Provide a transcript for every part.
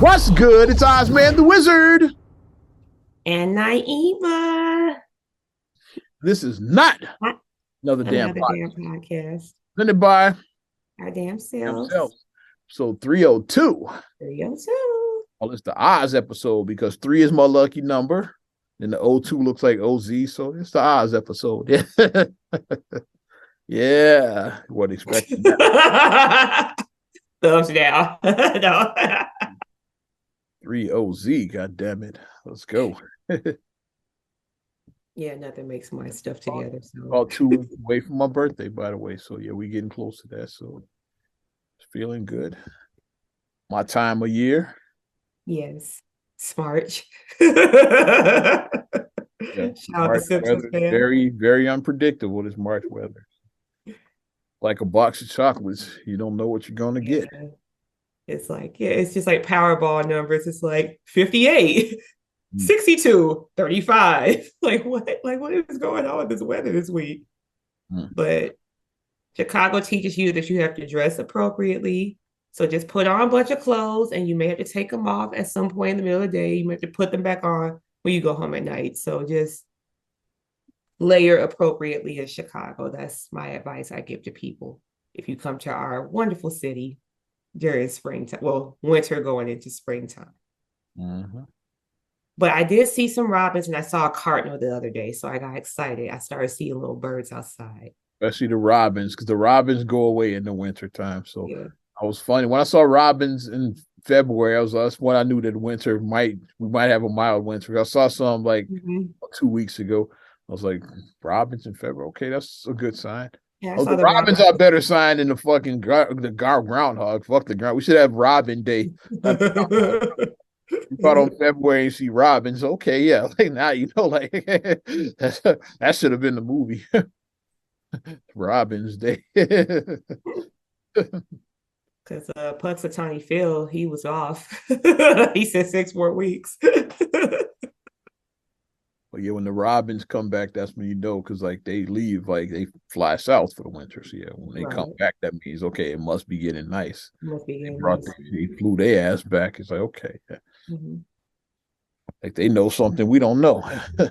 What's good? It's Ozman the Wizard. And Naiva. This is not Not another damn another damn podcast. podcast. Presented by Our damn selves. themselves. So 302. 302. Well, it's the Oz episode because 3 is my lucky number. And the O2 looks like OZ. So it's the Oz episode. Yeah. What expecting that? Thumbs down. No. 3OZ. God damn it. Let's go. Yeah, nothing makes my stuff together. So About 2 weeks away from my birthday, by the way. So yeah, we getting close to that. So it's feeling good. My time of year. yes. Smart. Shout Yeah, out to March Simpsons weather is fan. very, very unpredictable. This March weather, like a box of chocolates, you don't know what you're gonna get. Yeah. It's like, yeah, it's just like Powerball numbers. It's like 58. Mm. 62, 35. Like what? Like what is going on with this weather this week? Mm. But Chicago teaches you that you have to dress appropriately. So just put on a bunch of clothes and you may have to take them off at some point in the middle of the day. You may have to put them back on when you go home at night. So just layer appropriately in Chicago. That's my advice I give to people. If you come to our wonderful city during springtime, well, winter going into springtime. Mm-hmm. But I did see some robins and I saw a cardinal the other day. So I got excited. I started seeing little birds outside. Especially the robins, because the robins go away in the winter time. So Yeah. I was funny when I saw robins in February. That's when I knew that we might have a mild winter. I saw some like Mm-hmm. 2 weeks ago. I was like, robins in February. Okay, that's a good sign. Yeah, I Oh, saw the the robins robins. are a better sign than the fucking groundhog. Fuck the ground. We should have Robin Day. Not the groundhog. You caught on February and see robins. Okay, yeah. Like now you know, like that should have been the movie. Robin's Day. Because Punxsutawney Phil, he was off. He said 6 more weeks. But yeah, when the robins come back, that's when you know, because like they leave, like they fly south for the winter. So yeah, when they come Right. back, that means okay, it must be getting nice. Must be getting Brought nice. they flew their ass back. It's like okay, Mhm. like they know something we don't know. Yeah,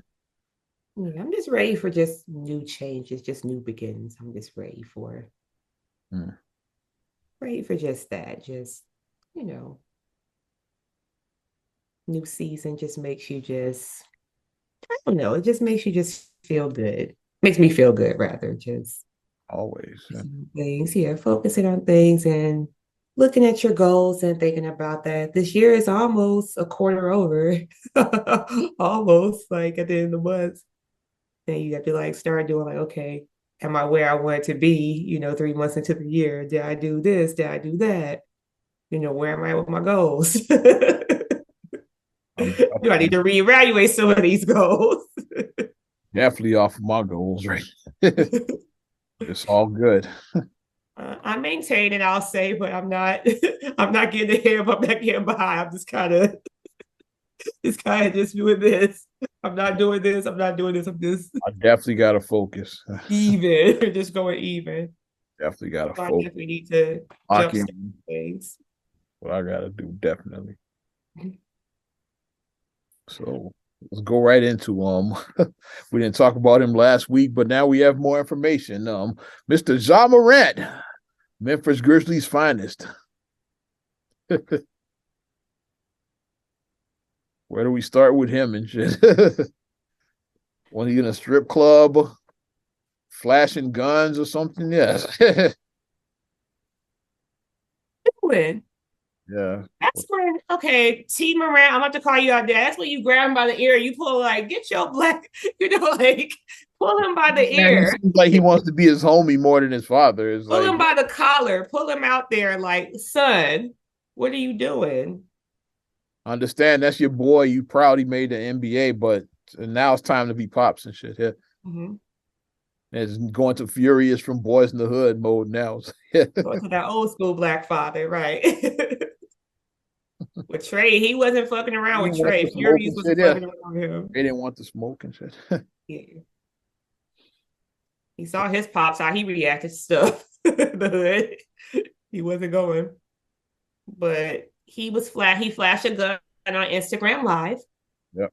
I'm just ready for just new changes, just new beginnings. I'm just Hmm. ready for just that. Just, you know, new season just makes you just, I don't know, it just makes you just feel good. Makes me feel good rather, just Always. Yeah. things. Yeah, focusing on things and looking at your goals and thinking about that. This year is almost a quarter over, almost like at the end of the month. Then you have to like start doing like, okay, am I where I want to be? 3 months into the year, did I do this? Did I do that? Where am I with my goals? I'm Do I need to reevaluate some of these goals? definitely off of my goals, right? It's all good. I maintain and I'll say, but I'm not. I'm not getting ahead. I'm not getting behind. I'm just kind of just doing this. I'm not doing this. I'm not doing this. I'm just I definitely got to focus. even. Just going even. Definitely got to So I focus. definitely need to Lock jumpstart in things. what I got to do. Definitely. So let's go right into we didn't talk about him last week, but now we have more information. Mr. Ja Morant, Memphis Grizzlies finest. Where do we start with him and shit? Was he in a strip club, flashing guns or something? Yes. Win. Yeah. That's when, okay, T Moran, I'm about to call you out there. That's when you grab him by the ear, you pull like, get your black, like pull him by the Man, he ear, seems like he wants to be his homie more than his father. It's pull like, him by the collar, pull him out there, like, son, what are you doing? I understand that's your boy. You proud he made the NBA, but now it's time to be pops and shit. Yeah. Mm-hmm. It's going to Furious from Boys in the Hood mode now. Going to that old school black father, right? With Trey, he wasn't fucking They around with didn't want Trey. the smoke Furious and shit. wasn't Yeah. fucking around with him. They didn't want the smoke and shit. Yeah. He saw his pops, how he reacted to stuff. The hood. He wasn't going. But He flashed a gun on Instagram Live, Yep.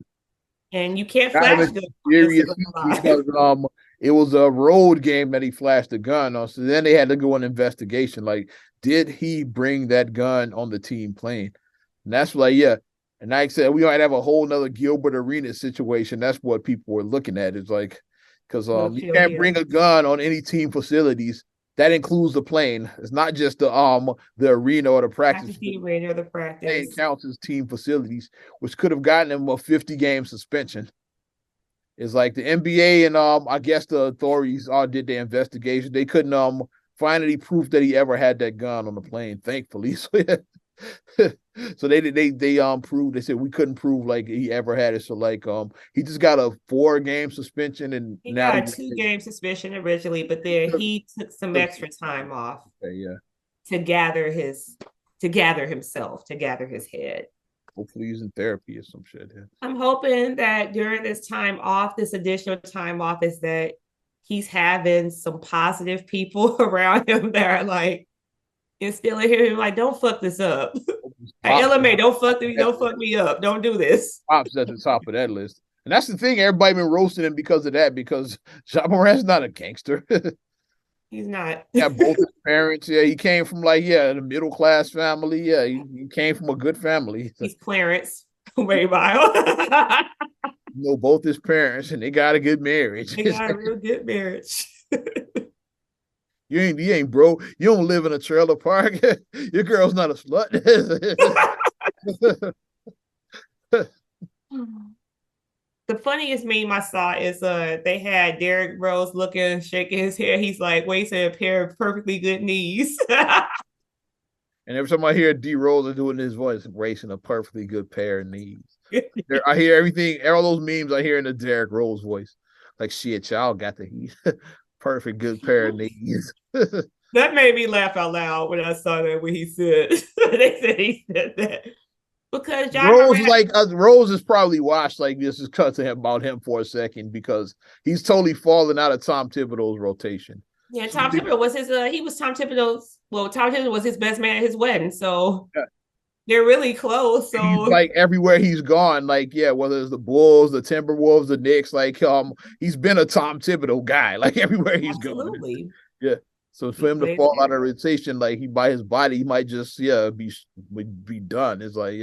and you can't Got him flash in guns on serious Instagram heat Live. because it was a road game that he flashed the gun on. So then they had to go an investigation. Like, did he bring that gun on the team plane? And that's like, yeah. And like I said, we might have a whole nother Gilbert Arenas situation. That's what people were looking at. It's like, because No you chill can't here. bring a gun on any team facilities. That includes the plane. It's not just the arena or the practice Practice the facility. arena or the It practice. counts as team facilities, which could have gotten him a 50-game suspension. It's like the NBA and I guess the authorities all did their investigation. They couldn't find any proof that he ever had that gun on the plane, thankfully. So they proved, they said we couldn't prove like he ever had it. So like he just got a 4-game suspension and He now got a 2 game suspension originally, but then he took some extra time off okay, yeah. to gather his to gather himself, to gather his head. Hopefully he's in therapy or some shit. Yeah. I'm hoping that during this time off, this additional time off, is that he's having some positive people around him that are like instilling him like, don't fuck this up. Like, Pops, LMA, don't fuck me up. Don't do this. Pops at the top of that list. And that's the thing, everybody been roasting him because of that, because Ja Morant's not a gangster. He's not. Yeah, both his parents. Yeah, he came from like the middle class family. Yeah, he came from a good family. He's Clarence Way Mile. You know, both his parents, and they got a good marriage. They got a real good marriage. You ain't bro. You don't live in a trailer park. Your girl's not a slut. The funniest meme I saw is they had Derrick Rose looking, shaking his head. He's like wasting a pair of perfectly good knees. And every time I hear D Rose doing his voice, racing a perfectly good pair of knees. I hear everything, all those memes I hear in the Derrick Rose voice. Like, shit, y'all got the heat. Perfect good pair of knees. That made me laugh out loud when I saw that when he said they said he said that. Because John Rose Morant, like Rose is probably watched like this is cut to him about him for a second because he's totally fallen out of Tom Thibodeau's rotation. yeah, So Tom Thibodeau was his he was Tom Thibodeau's Tom Thibodeau was his best man at his wedding. So yeah. they're really close. He's So like everywhere he's gone, like whether it's the Bulls, the Timberwolves, the Knicks, like he's been a Tom Thibodeau guy, like everywhere he's gone. absolutely. Yeah. So He for him to plays fall out there. of rotation, like he by his body, he might just be done. It's like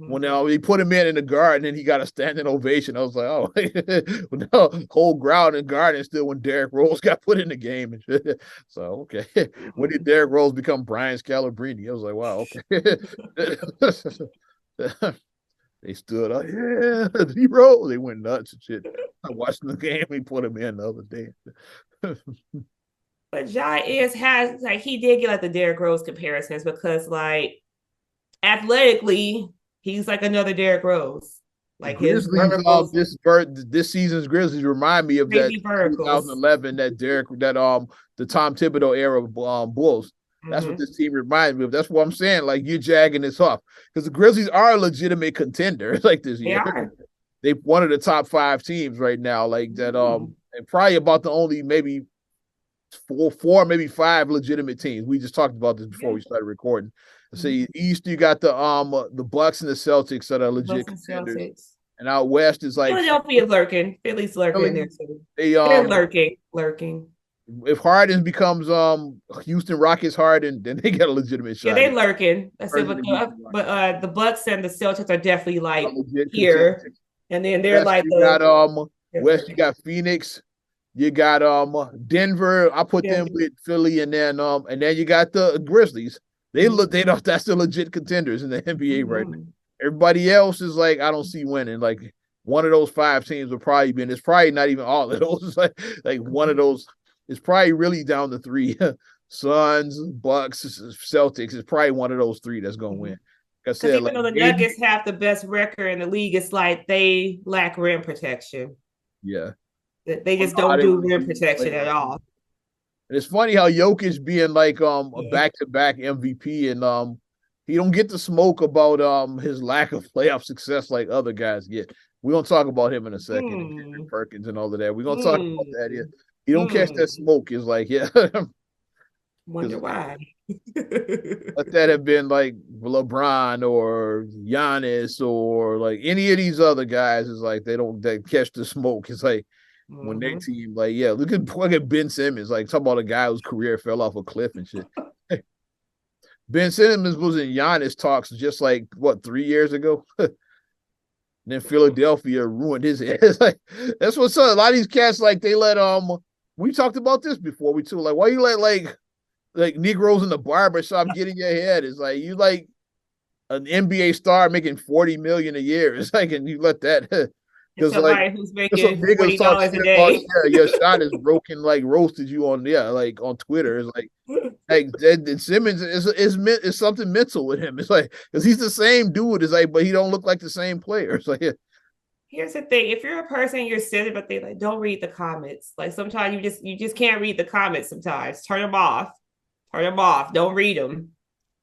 when they put him in the guard, and then he got a standing ovation. I was like, oh, no, whole ground and garden still when Derrick Rose got put in the game and shit. So okay, when did Derrick Rose become Brian Scalabrine? I was like, wow, okay. They stood up, yeah, D Rose. They went nuts and shit. I watched the game. We put him in the other day. But Jai is has like he did get like the Derrick Rose comparisons because like athletically he's like another Derrick Rose. The Like his Grizzlies, verticals, this season's Grizzlies remind me of that crazy verticals. 2011 the Tom Thibodeau era Bulls. That's what Mm-hmm. this team reminds me of. That's what I'm saying. Like you're jagging this off because the Grizzlies are a legitimate contender like this They year. are. They one of the top 5 teams right now. Like that. Mm-hmm. And probably about the only maybe four, maybe 5 legitimate teams. We just talked about this before Yeah. we started recording. See, Mm-hmm. East you got the Bucks and the Celtics that are legit Boston contenders, Celtics. and out west is like Philadelphia lurking. Philly's lurking in there Philly. too. They They're lurking. if Harden becomes Houston Rockets Harden, then they get a legitimate Yeah, shot. they lurking. I said, Harden and but the Bucks and the Celtics are definitely are like legit here, contenders. and then they're West like you got they're West you lurking. got Phoenix. You got Denver. I put them Denver. with Philly, and then you got the Grizzlies. They Mm-hmm. look they don't that's the legit contenders in the NBA right now. Mm-hmm. Everybody else is like I don't see winning. Like one of those 5 teams will probably be. And it's probably not even all of those. It's like one of those. It's probably really down to 3. Suns, Bucks, Celtics. It's probably one of those 3 that's gonna win. Like I Because said, even like though the maybe, Nuggets have the best record in the league, it's like they lack rim protection. yeah. They I just don't know how don't they do want rim to do protection at playoffs. all. And it's funny how Jokic being like a Yeah. back-to-back MVP and he don't get to smoke about his lack of playoff success like other guys get. We're gonna talk about him in a second and Perkins and all of that. We're gonna talk about that. Yeah. He don't catch that smoke. It's like, yeah. Wonder why. Let that have been like LeBron or Giannis or like any of these other guys. Is like they catch the smoke. It's like when their team, like, yeah, look at Ben Simmons, like talk about a guy whose career fell off a cliff and shit. Ben Simmons was in Giannis talks just like what 3 years ago. Then Philadelphia ruined his head. Like that's what's up. A lot of these cats, like they let we talked about this before. We too like why you let like Negroes in the barber shop get in your head. It's like you like an NBA star making 40 million a year. It's like and you let that because like Somebody who's some making niggas talk $40 shit a about day. your shot is broken, like roasted you on like on Twitter. It's like Simmons is something mental with him. It's like because he's the same dude. It's like, but he don't look like the same player. It's like Here's the thing: if you're a person, you're sitting, but they like don't read the comments. Like sometimes you just can't read the comments. Sometimes turn them off. Turn them off. Don't read them.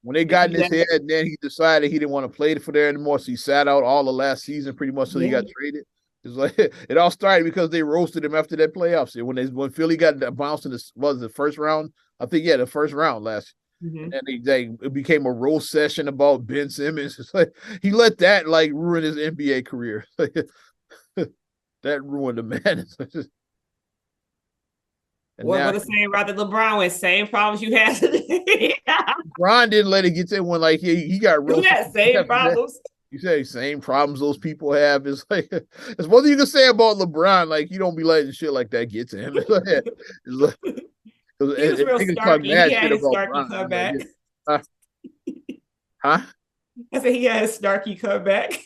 when they If got you in his head, and then he decided he didn't want to play for there anymore. So he sat out all the last season pretty much till he yeah. got traded. It's like it all started because they roasted him after that playoffs. When Philly got bounced in the first round, I think the first round last. Mm-hmm. And it became a roast session about Ben Simmons. It's like he let that like ruin his NBA career. That ruined the man. And What now the same rather LeBron with same problems you had today. Brian didn't let it get to him when like he got You roasted had same after that. problems. You say same problems those people have. It's like it's one thing you can say about LeBron. Like you don't be letting shit like that get to him. He was real Niggas talk snarky. He mad had shit his about snarky Brian. I'm like, comeback. yeah. Huh? I said he had his snarky comeback.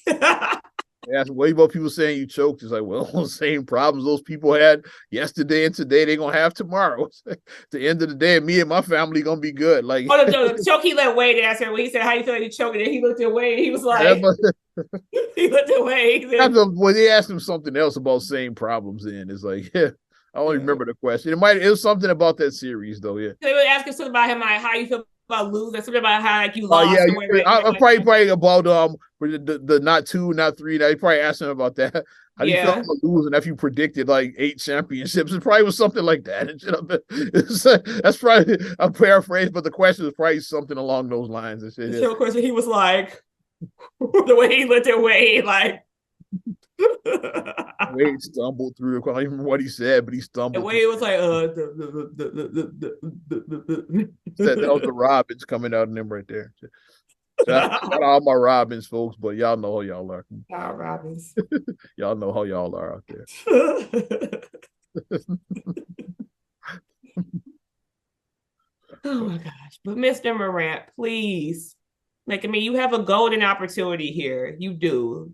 That's way more people saying you choked. It's like, well, same problems those people had yesterday and today they're gonna have tomorrow. At the end of the day, me and my family gonna be good. Like Oh, the choke he let Wade answer when he said, "How you feel like you choking?" And he looked at Wade and he was like, he looked at Wade. He said, when they asked him something else about same problems, then it's like, yeah, I don't yeah. remember the question. It was something about that series though, yeah. They would ask him something about him, like how you feel about losing, something about how like you Oh yeah, lost or whatever. I probably about the not two, not three. I probably asked him about that. How do you feel Yeah. about losing if you predicted like 8 championships? It probably was something like that. That's probably a paraphrase, but the question was probably something along those lines. The show question, he was like, the way he looked at Wade, like, Wade stumbled through. I don't even remember what he said, but he the stumbled way through. it was like, That was the Robins coming out in them right there. Shout out all my Robins folks, but y'all know how y'all are. Kyle Robbins. Y'all know how y'all are out there. Oh my gosh. But Mr. Morant, please. Like, I mean, you have a golden opportunity here. You do.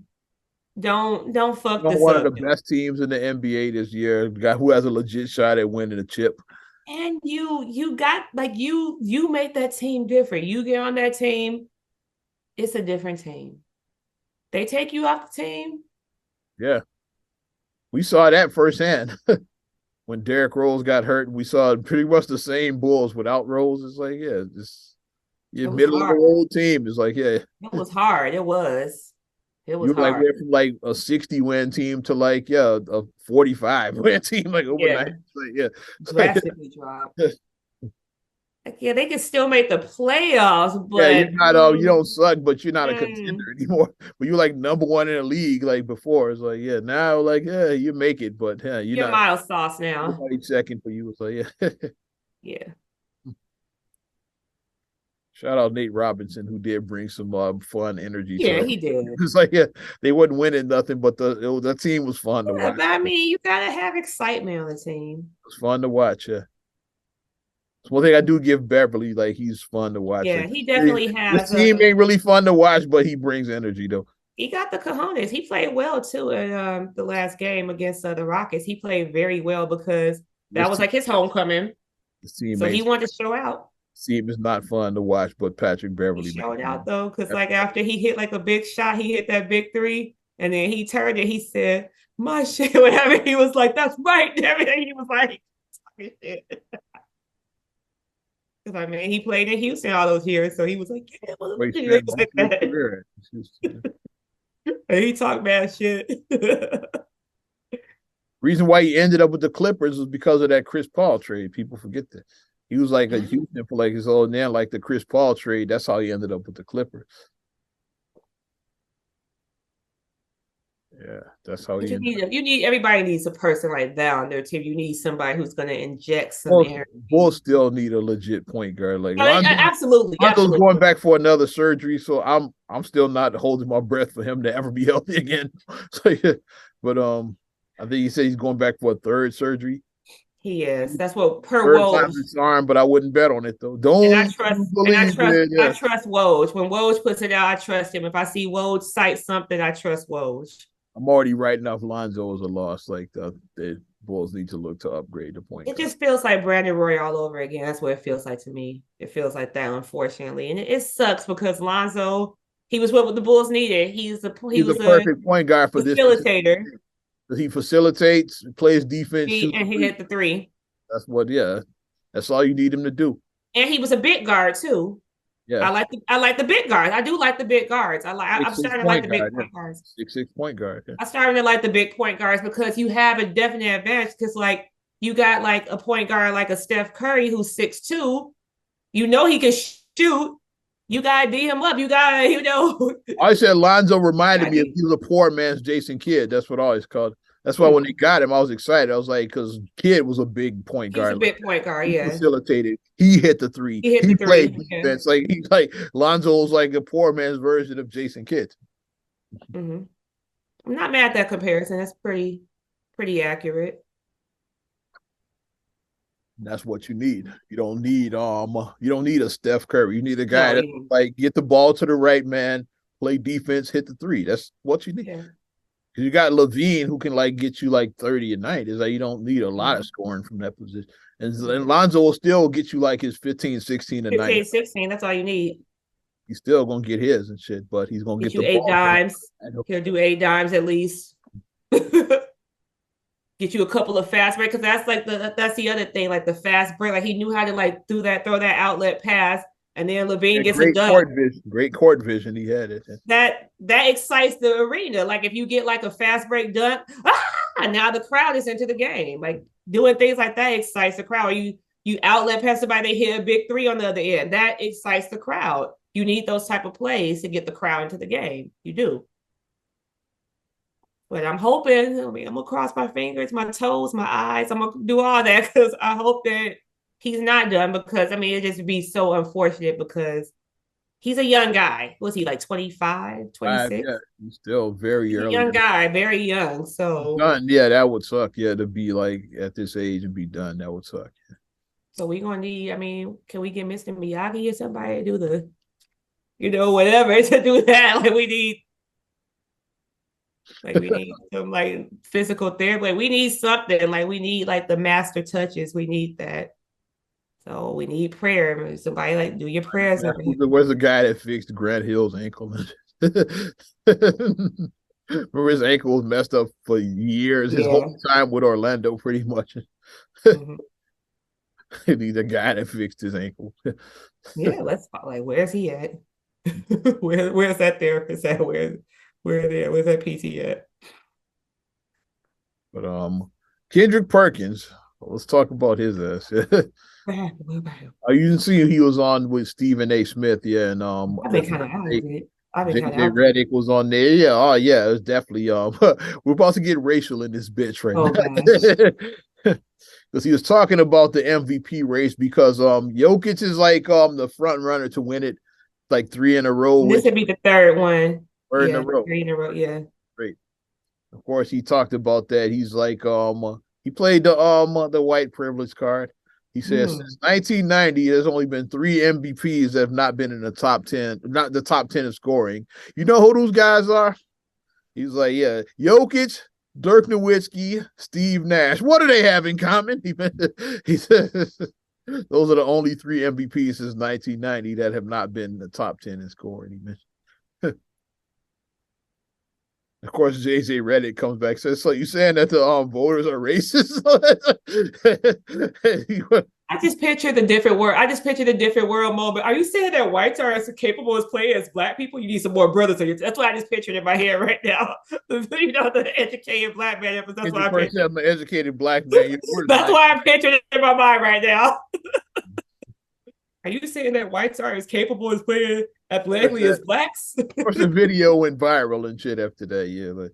Don't fuck this One of up. the best teams in the NBA this year, the guy who has a legit shot at winning a chip. And you got like you make that team different. You get on that team, it's a different team. They take you off the team. Yeah. We saw that firsthand. When Derrick Rose got hurt, we saw pretty much the same Bulls without Rose. It's like, yeah, just your It was middle of the hard. road team. It's like, yeah. It was hard. It was. It was You like hard. went from like a 60 win team to like, yeah, a 45 win team, like overnight. Yeah. Like, yeah. Drastically dropped. Like, yeah, they can still make the playoffs, Yeah, you're but not you don't suck, but you're not a mm, contender anymore. But you're like number one in the league like before. It's like, yeah, now like, yeah, you make it, but yeah, you're you're not miles sauce now. nobody checking for you. So yeah. Yeah. Shout out Nate Robinson, who did bring some fun energy to Yeah, it. he did. It's like, yeah, they wasn't winning nothing, but the team was fun to Yeah, watch. but I mean, you gotta have excitement on the team. It was fun to watch. Yeah. It's one thing I do give Beverly, like he's fun to watch. Yeah, Like he definitely this has team ain't really fun to watch, but he brings energy though. he got the cojones. He played well too in the last game against the Rockets. He played very well because that This was team, like his homecoming. this team So he ain't wanted to show out. team is not fun to watch, but Patrick He Beverly showed makes out though, because like after he hit like a big shot, he hit that big three, and then he turned and he said, "My shit," whatever. He was like, "That's right." Everything he was like, shit. Because I mean, he played in Houston all those years, so he was like, "Yeah, where he motherfucker," spent like most of his that. career. And he talked bad shit. Reason why he ended up with the Clippers was because of that Chris Paul trade. People forget that. He was like a Houston for like his old man, like the Chris Paul trade. That's how he ended up with the Clippers. Yeah, that's how But he ended up. you need everybody needs a person like that on their team. You need somebody who's going to inject some Bulls energy. still need a legit point guard. Like Absolutely, Lonzo's absolutely. going back for another surgery, so I'm still not holding my breath for him to ever be healthy again. So yeah, but I think he said he's going back for a third surgery. He is. That's what per Third time Woj. it's arm, but I wouldn't bet on it though. And I Don't trust believe it. I Yeah, trust Woj. When Woj puts it out, I trust him. If I see Woj cite something, I trust Woj. I'm already writing off Lonzo as a loss. Like the Bulls need to look to upgrade the point It guard. just feels like Brandon Roy all over again. That's what it feels like to me. It feels like that, unfortunately, and it sucks because Lonzo, he was what the Bulls needed. He He's a was a perfect point guard for this particular facilitator, game. He facilitates, plays defense, shoots and he three. hit the three. That's what. Yeah, that's all you need him to do. And he was a big guard too. Yeah, I like the big guards. I do like the big guards. I'm 6'6" starting to like point the big guard. Yeah. point guards. 6'6" point guard. Yeah. I'm starting to like the big point guards because you have a definite advantage because like you got like a point guard like a Steph Curry who's 6'2". You know he can shoot. You gotta D him up. You gotta, I said Lonzo reminded me of D. he was a poor man's Jason Kidd. That's what I always called. That's why when they got him, I was excited. I was like, because Kidd was a big point He's a guard. Like big point guard, he yeah. facilitated. He hit the three. He hit the He played three. Yeah. defense. Like Lonzo was like a poor man's version of Jason Kidd. Mm-hmm. I'm not mad at that comparison. That's pretty accurate. That's what you need. You don't need a Steph Curry. You need a guy No, that like get the ball to the right man, play defense, hit the three. That's what you need. yeah. Because you got Levine who can like get you like 30 a night. Is like you don't need a lot of scoring from that position. And Lonzo will still get you like his 15, 16 a 15, night. 16, that's all you need. He's still gonna get his and shit, but he's gonna Get get you the eight ball. dimes. He'll do 8 dimes at least. Get you a couple of fast break because that's the other thing, like the fast break. Like he knew how to like throw that outlet pass, and then Levine gets a dunk. Great court vision. He had it. That excites the arena. Like if you get like a fast break dunk, now the crowd is into the game. Like doing things like that excites the crowd. You outlet pass somebody, they hit a big three on the other end. That excites the crowd. You need those type of plays to get the crowd into the game. You do. But I'm hoping, I'm gonna cross my fingers, my toes, my eyes. I'm gonna do all that because I hope that he's not done because it just be so unfortunate because he's a young guy. Was he like 25, 26? Yeah, he's still very He's a early. young guy, very young. So Done. Yeah, that would suck. Yeah, to be like at this age and be done. That would suck. we gonna need, can we get Mr. Miyagi or somebody to do whatever to do that? We need some like physical therapy. Like we need something. Like we need like the master touches. We need that. So we need prayer. Somebody like do your prayers over here. Where's the guy that fixed Grant Hill's ankle? Remember his ankle was messed up for years. His whole time with Orlando, pretty much. Mm-hmm. He's a guy that fixed his ankle. Yeah, let's like where's he at? Where's that therapist at? Where's that PT at? But Kendrick Perkins, let's talk about his ass. You can see he was on with Stephen A. Smith, yeah, and I've been kind of out of it. JJ Redick was on there. Yeah, oh yeah, it was definitely we're about to get racial in this bitch right now. Because he was talking about the MVP race because Jokic is like the front runner to win it like 3 in a row. This would be the third one. Third in a row. 3 in a row, yeah. Great. Of course, he talked about that. He's like he played the white privilege card. He says since 1990, there's only been 3 MVPs that have not been in the top 10, not the top 10 of scoring. You know who those guys are? He's like, yeah, Jokic, Dirk Nowitzki, Steve Nash. What do they have in common? He says those are the only 3 MVPs since 1990 that have not been in the top 10 in scoring. He mentioned. Of course, JJ Redick comes back and says, so you saying that the voters are racist? I just picture the different world. I just picture the different world moment. Are you saying that whites are as capable as playing as black people? You need some more brothers. That's what I just pictured in my head right now. The educated black man. That's what I pictured. I'm an educated black man. That's why I pictured it in my mind right now. Are you saying that whites are as capable as playing athletically as blacks? Of course, the video went viral and shit after that. Yeah, but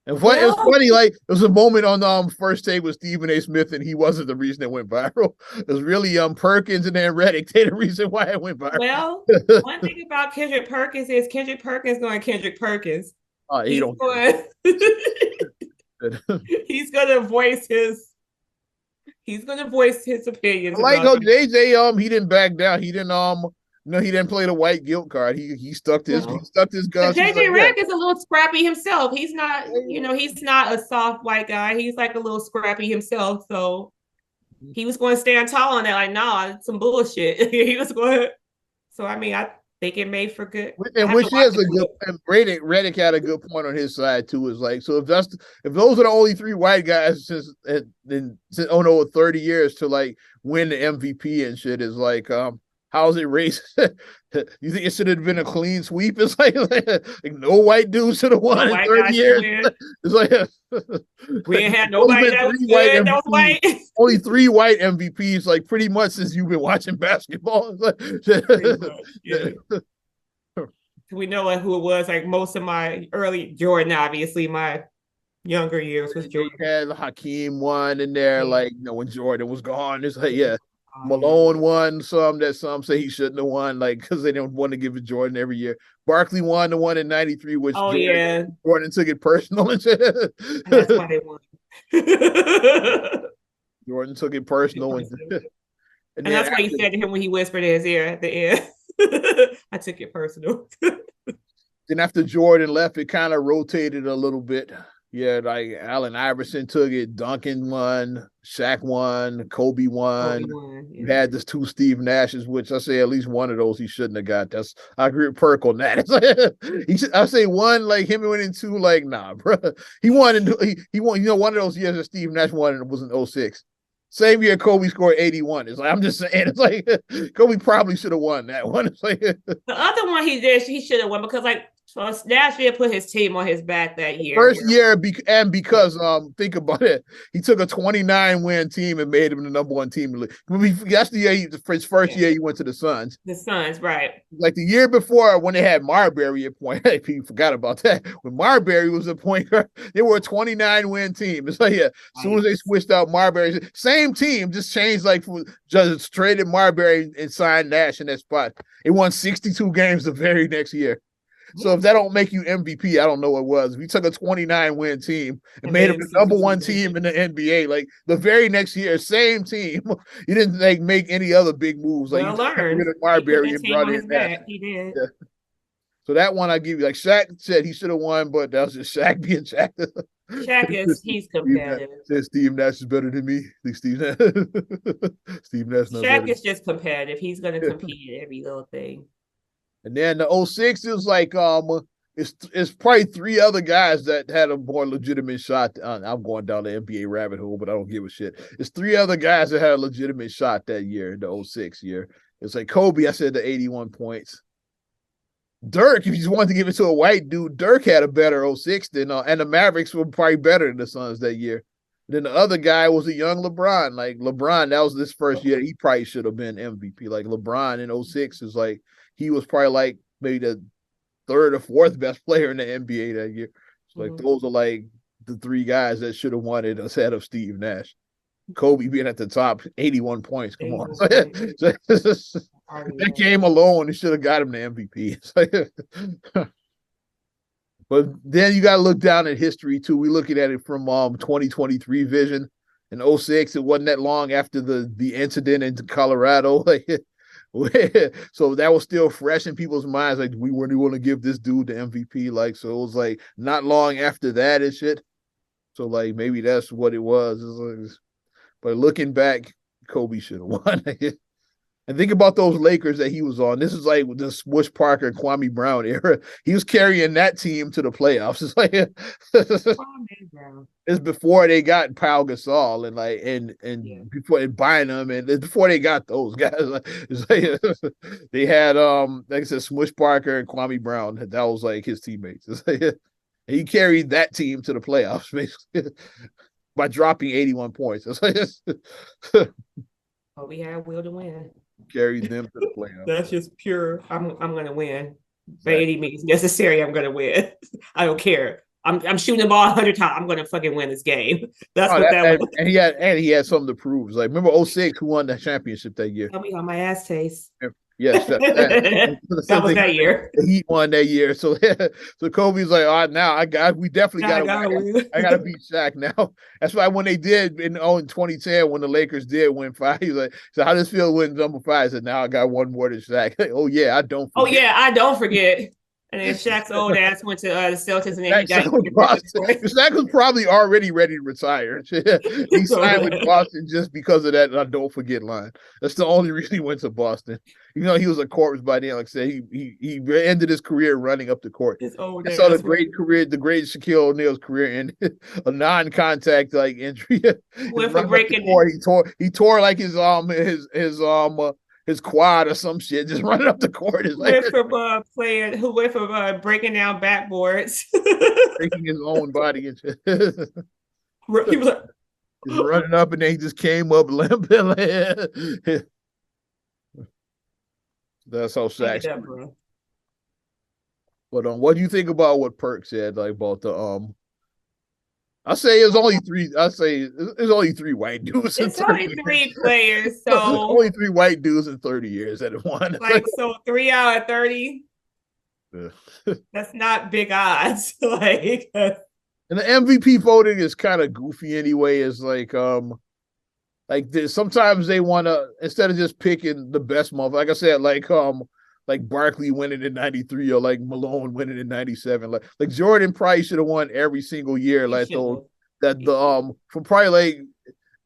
and Well, it's funny. Like there was a moment on First Take with Stephen A. Smith, and he wasn't the reason it went viral. It was really Perkins and then Reddick. They the reason why it went viral. well, one thing about Kendrick Perkins is Kendrick Perkins going Kendrick Perkins. He don't. He's gonna voice his. He's gonna voice his opinions. I like how JJ he didn't back down. He didn't he didn't play the white guilt card. He stuck his guns. JJ Redick is a little scrappy himself. He's not, he's not a soft white guy. He's like a little scrappy himself. So he was going to stand tall on that. Like, nah, some bullshit. He was going to. So I mean, I think it made for good. And which is a good. And Reddick had a good point on his side too. Is like, so if those are the only three white guys since 30 years to like win the MVP and shit, is like how's it racist? You think it should have been a clean sweep? It's like no white dudes should have won in 30 years. It's like we ain't had nobody that was good, that was white. Only 3 white MVPs, like pretty much since you've been watching basketball. Yeah. We know who it was. Like most of my early Jordan, obviously my younger years was Jordan. Had Hakeem won in there, like when Jordan was gone. It's like Malone won some that some say he shouldn't have won, like because they don't want to give it Jordan every year. Barkley won the one in '93, which Jordan took it personal and shit. And that's why they won. Jordan took it personal, and that's what he said to him when he whispered in his ear at the end. I took it personal. Then after Jordan left, it kind of rotated a little bit. Yeah, like Allen Iverson took it, Duncan won, Shaq won, Kobe won. You had this 2 Steve Nashes, which I say at least one of those he shouldn't have got. I agree with Perk on that. I say one, like him winning 2, like nah, bro. He won. One of those years that Steve Nash won, and it was in 06. Same year Kobe scored 81. It's like I'm just saying, it's like Kobe probably should have won that one. It's like the other one he should have won because like. So Nashville put his team on his back that year. First year, and because think about it, he took a 29-win team and made him the number 1 team in the league. That's the year his first year he went to the Suns. The Suns, right? Like the year before when they had Marbury at point, people forgot about that. When Marbury was a point guard, they were a 29-win team. It's like as soon as they switched out Marbury, same team, just changed just traded Marbury and signed Nash in that spot. It won 62 games the very next year. So if that don't make you MVP, I don't know what was. We took a 29-win team and made him the number 1 team in the NBA. Like the very next year, same team. You didn't make any other big moves. Like learned. Marbury and brought in that. He did. Yeah. So that one I give you. Like Shaq said he should have won, but that was just Shaq being Shaq. He's competitive. Steve Nash is better than me. Steve Nash. Shaq is just competitive. He's going to compete in every little thing. And then the 06 is like it's probably 3 other guys that had a more legitimate shot. I'm going down the NBA rabbit hole, but I don't give a shit. It's 3 other guys that had a legitimate shot that year, the 06 year. It's like Kobe, I said the 81 points. Dirk, if you just wanted to give it to a white dude, Dirk had a better 06 than and the Mavericks were probably better than the Suns that year. Then the other guy was a young LeBron. Like LeBron, that was this first year. He probably should have been MVP. Like LeBron in 06 is like he was probably like maybe the 3rd or 4th best player in the NBA that year. So like those are like the 3 guys that should have won it instead of Steve Nash. Kobe being at the top, 81 points. Come on. That game alone, it should have got him the MVP. But then you got to look down at history too. We're looking at it from 2023 vision. In 06, it wasn't that long after the incident in Colorado. So that was still fresh in people's minds. Like we weren't going to give this dude the MVP. Like so, it was like not long after that and shit. So like maybe that's what it was. But looking back, Kobe should have won. And think about those Lakers that he was on. This is like the Smush Parker and Kwame Brown era. He was carrying that team to the playoffs. It's like it's before they got Pau Gasol and like and before and buying them and before they got those guys. It's like, they had like I said, Smush Parker and Kwame Brown. That was like his teammates. It's like, he carried that team to the playoffs basically by dropping 81 points. It's like, oh, we had will to win. Carried them to the playoffs. That's just pure. I'm gonna win. By any means necessary, I'm gonna win. I don't care. I'm shooting the ball 100 times. I'm gonna fucking win this game. That's what that was. And he had something to prove. It's like, remember 06 who won that championship that year? Tell me how my ass tastes. Yes, that was that year. The Heat won that year, so Kobe's like, all right, now we definitely got to. I got to beat Shaq now. That's why when they did in 2010, when the Lakers did win 5, he's like, so how does feel win number 5? I said, now I got one more than Shaq. Oh yeah, I don't. Forget. Oh yeah, I don't forget. And then Shaq's old ass went to the Celtics, and then he got Boston. Shaq was probably already ready to retire. He signed with Boston just because of that "don't forget" line. That's the only reason he went to Boston. You know, he was a corpse by then. Like I said, he ended his career running up the court. So the great Shaquille O'Neal's career ended a non-contact like injury. Went for breaking. He tore like his quad or some shit, just running up the court. Who went from breaking down backboards, breaking his own body and shit. He was like, just running up, and then he just came up limping. That's how Shaq. But what do you think about what Perk said, like about the I say it's only 3. I say it's only 3 white dudes. It's only 3 players, so only 3 white dudes in 30 years that have won. Like so, 3 out of 30. That's not big odds. Like, and the MVP voting is kind of goofy anyway. Is like sometimes they want to, instead of just picking the best month. Like I said, like Barkley winning in 93 or like Malone winning in 97. Like Jordan probably should have won every single year. Like those from probably like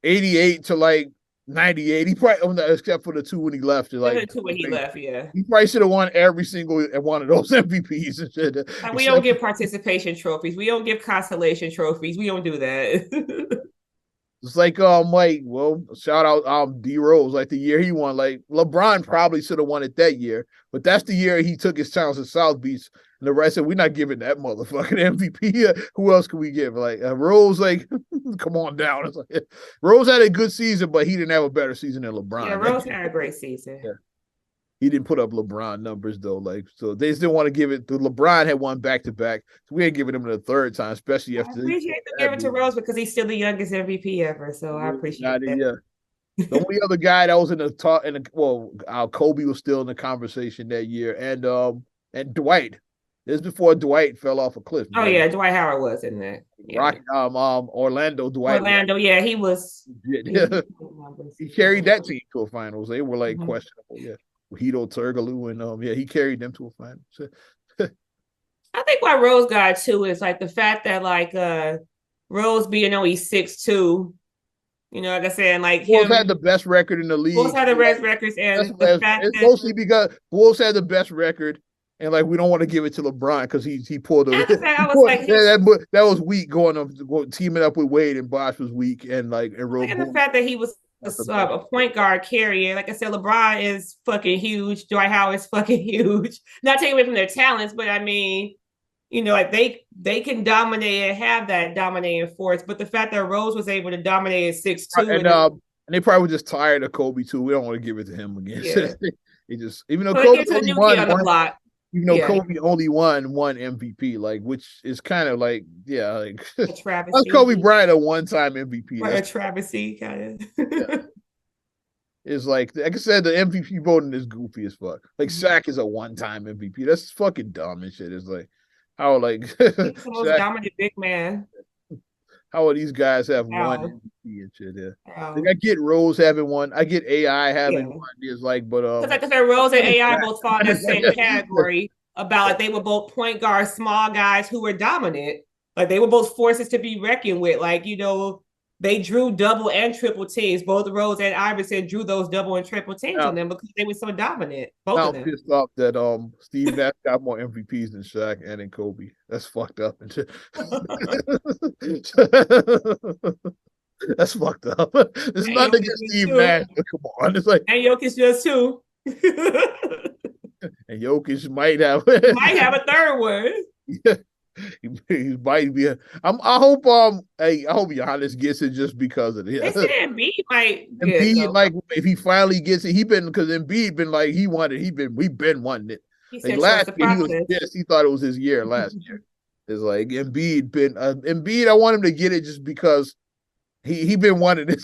88 to like 98. He probably, except for the 2 when he left. Like 2 when he left, yeah. He probably should have won every single one of those MVPs and shit. And we don't give participation trophies. We don't give consolation trophies. We don't do that. It's like well, shout out D Rose, like the year he won. Like LeBron probably should have won it that year, but that's the year he took his chance at South Beach, and the rest said we're not giving that motherfucking MVP. Who else can we give? Like Rose, like come on down. It's like Rose had a good season, but he didn't have a better season than LeBron. Yeah, Rose had a great season. Yeah. He didn't put up LeBron numbers though, like so they just didn't want to give it. LeBron had won back to back, so we ain't giving him the 3rd time, especially after. I appreciate the give it to Rose because he's still the youngest MVP ever, so I appreciate that. Yeah, the only other guy that was in the talk, Kobe was still in the conversation that year, and Dwight. This is before Dwight fell off a cliff. Oh yeah, Dwight Howard was in that. Yeah. Orlando Dwight. Yeah, he was. He carried that team to a finals. They were like questionable. Yeah. Hito Turkoglu and he carried them to a final. I think why Rose got too is like the fact that like Rose being only 6'2", you know, like I said, like Bulls had the best record in the league. Bulls had the best records, and it's mostly because Bulls had the best record, and like we don't want to give it to LeBron because he pulled a. That was weak teaming up with Wade, and Bosh was weak, and Rose. And the fact that he was a point guard carrier. Like I said, LeBron is fucking huge. Dwight Howard is fucking huge. Not taking away from their talents, but I mean, you know, like they can dominate and have that dominating force. But the fact that Rose was able to dominate at 6'2", and they probably were just tired of Kobe too. We don't want to give it to him again. Yeah. He just even though Kobe only won on the block. Even though Kobe only won one MVP, like which is kind of like a travesty. Kobe Bryant a one-time MVP. Like a travesty, kind of. It's like I said, the MVP voting is goofy as fuck. Like Shaq is a one-time MVP. That's fucking dumb and shit. It's like how he's the most dominant big man. How are these guys have one MVP and shit? Yeah, like I get Rose having one. I get AI having one. It's like, but like I said, Rose and AI both fall in the same category. About like they were both point guards, small guys who were dominant. Like they were both forces to be reckoned with. Like, you know, they drew double and triple teams. Both Rose and Iverson drew those double and triple teams Now, on them because they were so dominant. Both now of I'm them. pissed off that Steve Nash got more MVPs than Shaq and then Kobe. That's fucked up. That's fucked up. It's And nothing Jokic against just Steve too. Nash. Come on. It's like And Jokic just too. and Jokic might have Might have a third one. he might be I hope I hope Giannis gets it just because of They it. said Embiid might get it Embiid, though. like if he finally gets it, he been because Embiid been like we've been wanting it. He Like said trust last the year he was process. pissed. He thought it was his year last year. It's like Embiid. I want him to get it just because he been wanting it.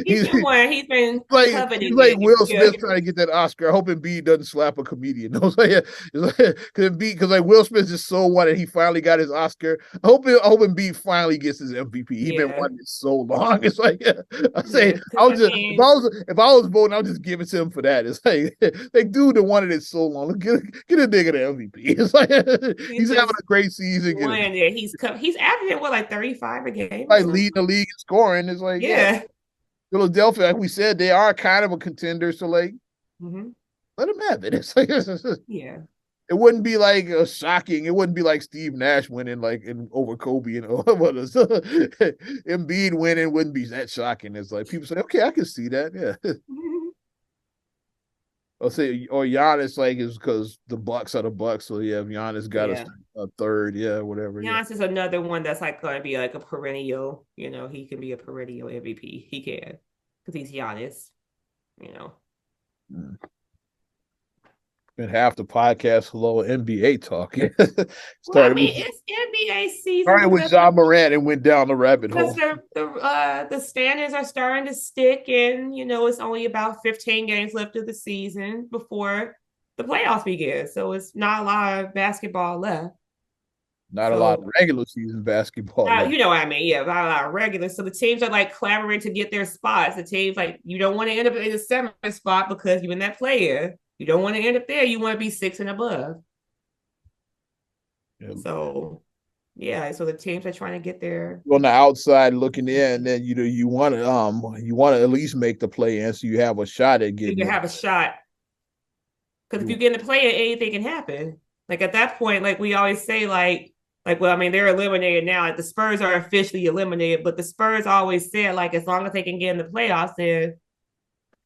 He's been one. He's been He's coveting like it. Will Yeah. Smith trying to get that Oscar. I hope Embiid doesn't slap a comedian. It's like because like Will Smith just so wanted. He finally got his Oscar. I hope Embiid finally gets his MVP. He been Yeah. wanting it so long. It's like I say Yeah. I Because was just if I was voting, I'll just give it to him for that. It's like dude that wanted it so long. Get a nigga the MVP. It's like he's having a great season. one there. He's averaging what, like 35 a game or Like something? leading the league in scoring. It's like Yeah. Philadelphia, like we said, they are kind of a contender. So like, Mm-hmm. let them have it. It's like Yeah. it wouldn't be like shocking. It wouldn't be like Steve Nash winning like over Kobe and what is Embiid winning wouldn't be that shocking. It's like people say, okay, I can see that. Yeah. I'll say or Giannis like is because the Bucks are the Bucks. So yeah, if Giannis got Yeah. a third, yeah, whatever. Giannis is another one that's like going to be like a perennial. He can be a perennial MVP. He can because he's Giannis. You know. Mm. Been half the podcast hello NBA talk. Well, I mean, it's NBA season. Started with John Morant and went down the rabbit hole. Because the standards are starting to stick, and it's only about 15 games left of the season before the playoffs begin. So it's not a lot of basketball left. Not a lot of regular season basketball. You know what I mean? Yeah, not a lot of regular. So the teams are like clamoring to get their spots. The teams like you don't want to end up in the 7th spot because you're in that player. You don't want to end up there. You want to be 6 and above. Yep. So the teams are trying to get there on the outside looking in, and then you want to at least make the play in so you have a shot at getting. You have a shot because if you get in the play in, anything can happen. Like at that point, like we always say, well, I mean they're eliminated now. Like the Spurs are officially eliminated, but the Spurs always said like as long as they can get in the playoffs, then.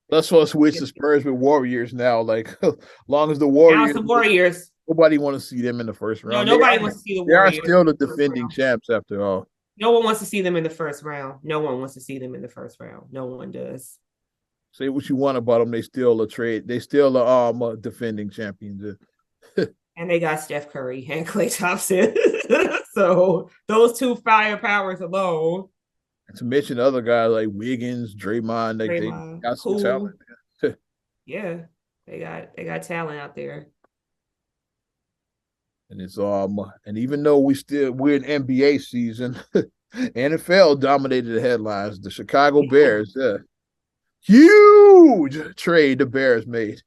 Let's switch the Spurs with Warriors now. Like, as long as the Warriors. Now it's the Warriors. Nobody want to see them in the first round. No, nobody wants to see the Warriors. They are still the defending champs after all. No one wants to see them in the first round. No one wants to see them in the first round. No one does. Say what you want about them. They still a trade. They still are defending champions. And they got Steph Curry and Klay Thompson. So those two firepowers alone. To mention other guys like Wiggins, Draymond, they got some talent. Yeah, they got talent out there. And it's and even though we're in NBA season, NFL dominated the headlines. The Chicago Bears, huge trade the Bears made,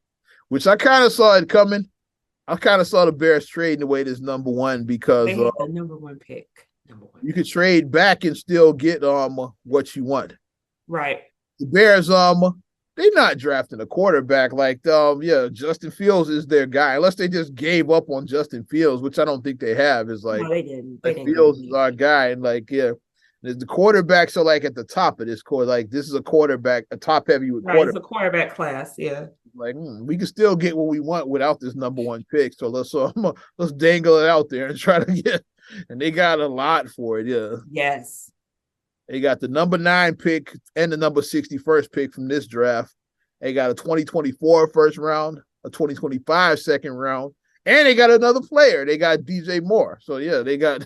which I kind of saw it coming. I kind of saw the Bears trading away this number one because they had the number one pick. You could trade back and still get what you want. Right. The Bears they're not drafting a quarterback like Justin Fields is their guy unless they just gave up on Justin Fields, which I don't think they have. Is like no, they didn't. Fields is our guy, and the quarterbacks are like at the top of this core. Like this is a quarterback, a top heavy quarterback. It's a quarterback class, yeah. Like we can still get what we want without this number one pick. So let's dangle it out there and try to get. And they got a lot for it, yeah. Yes. They got the number 9 pick and the number 61st pick from this draft. They got a 2024 first round, a 2025 second round, and they got another player. They got DJ Moore. So yeah, they got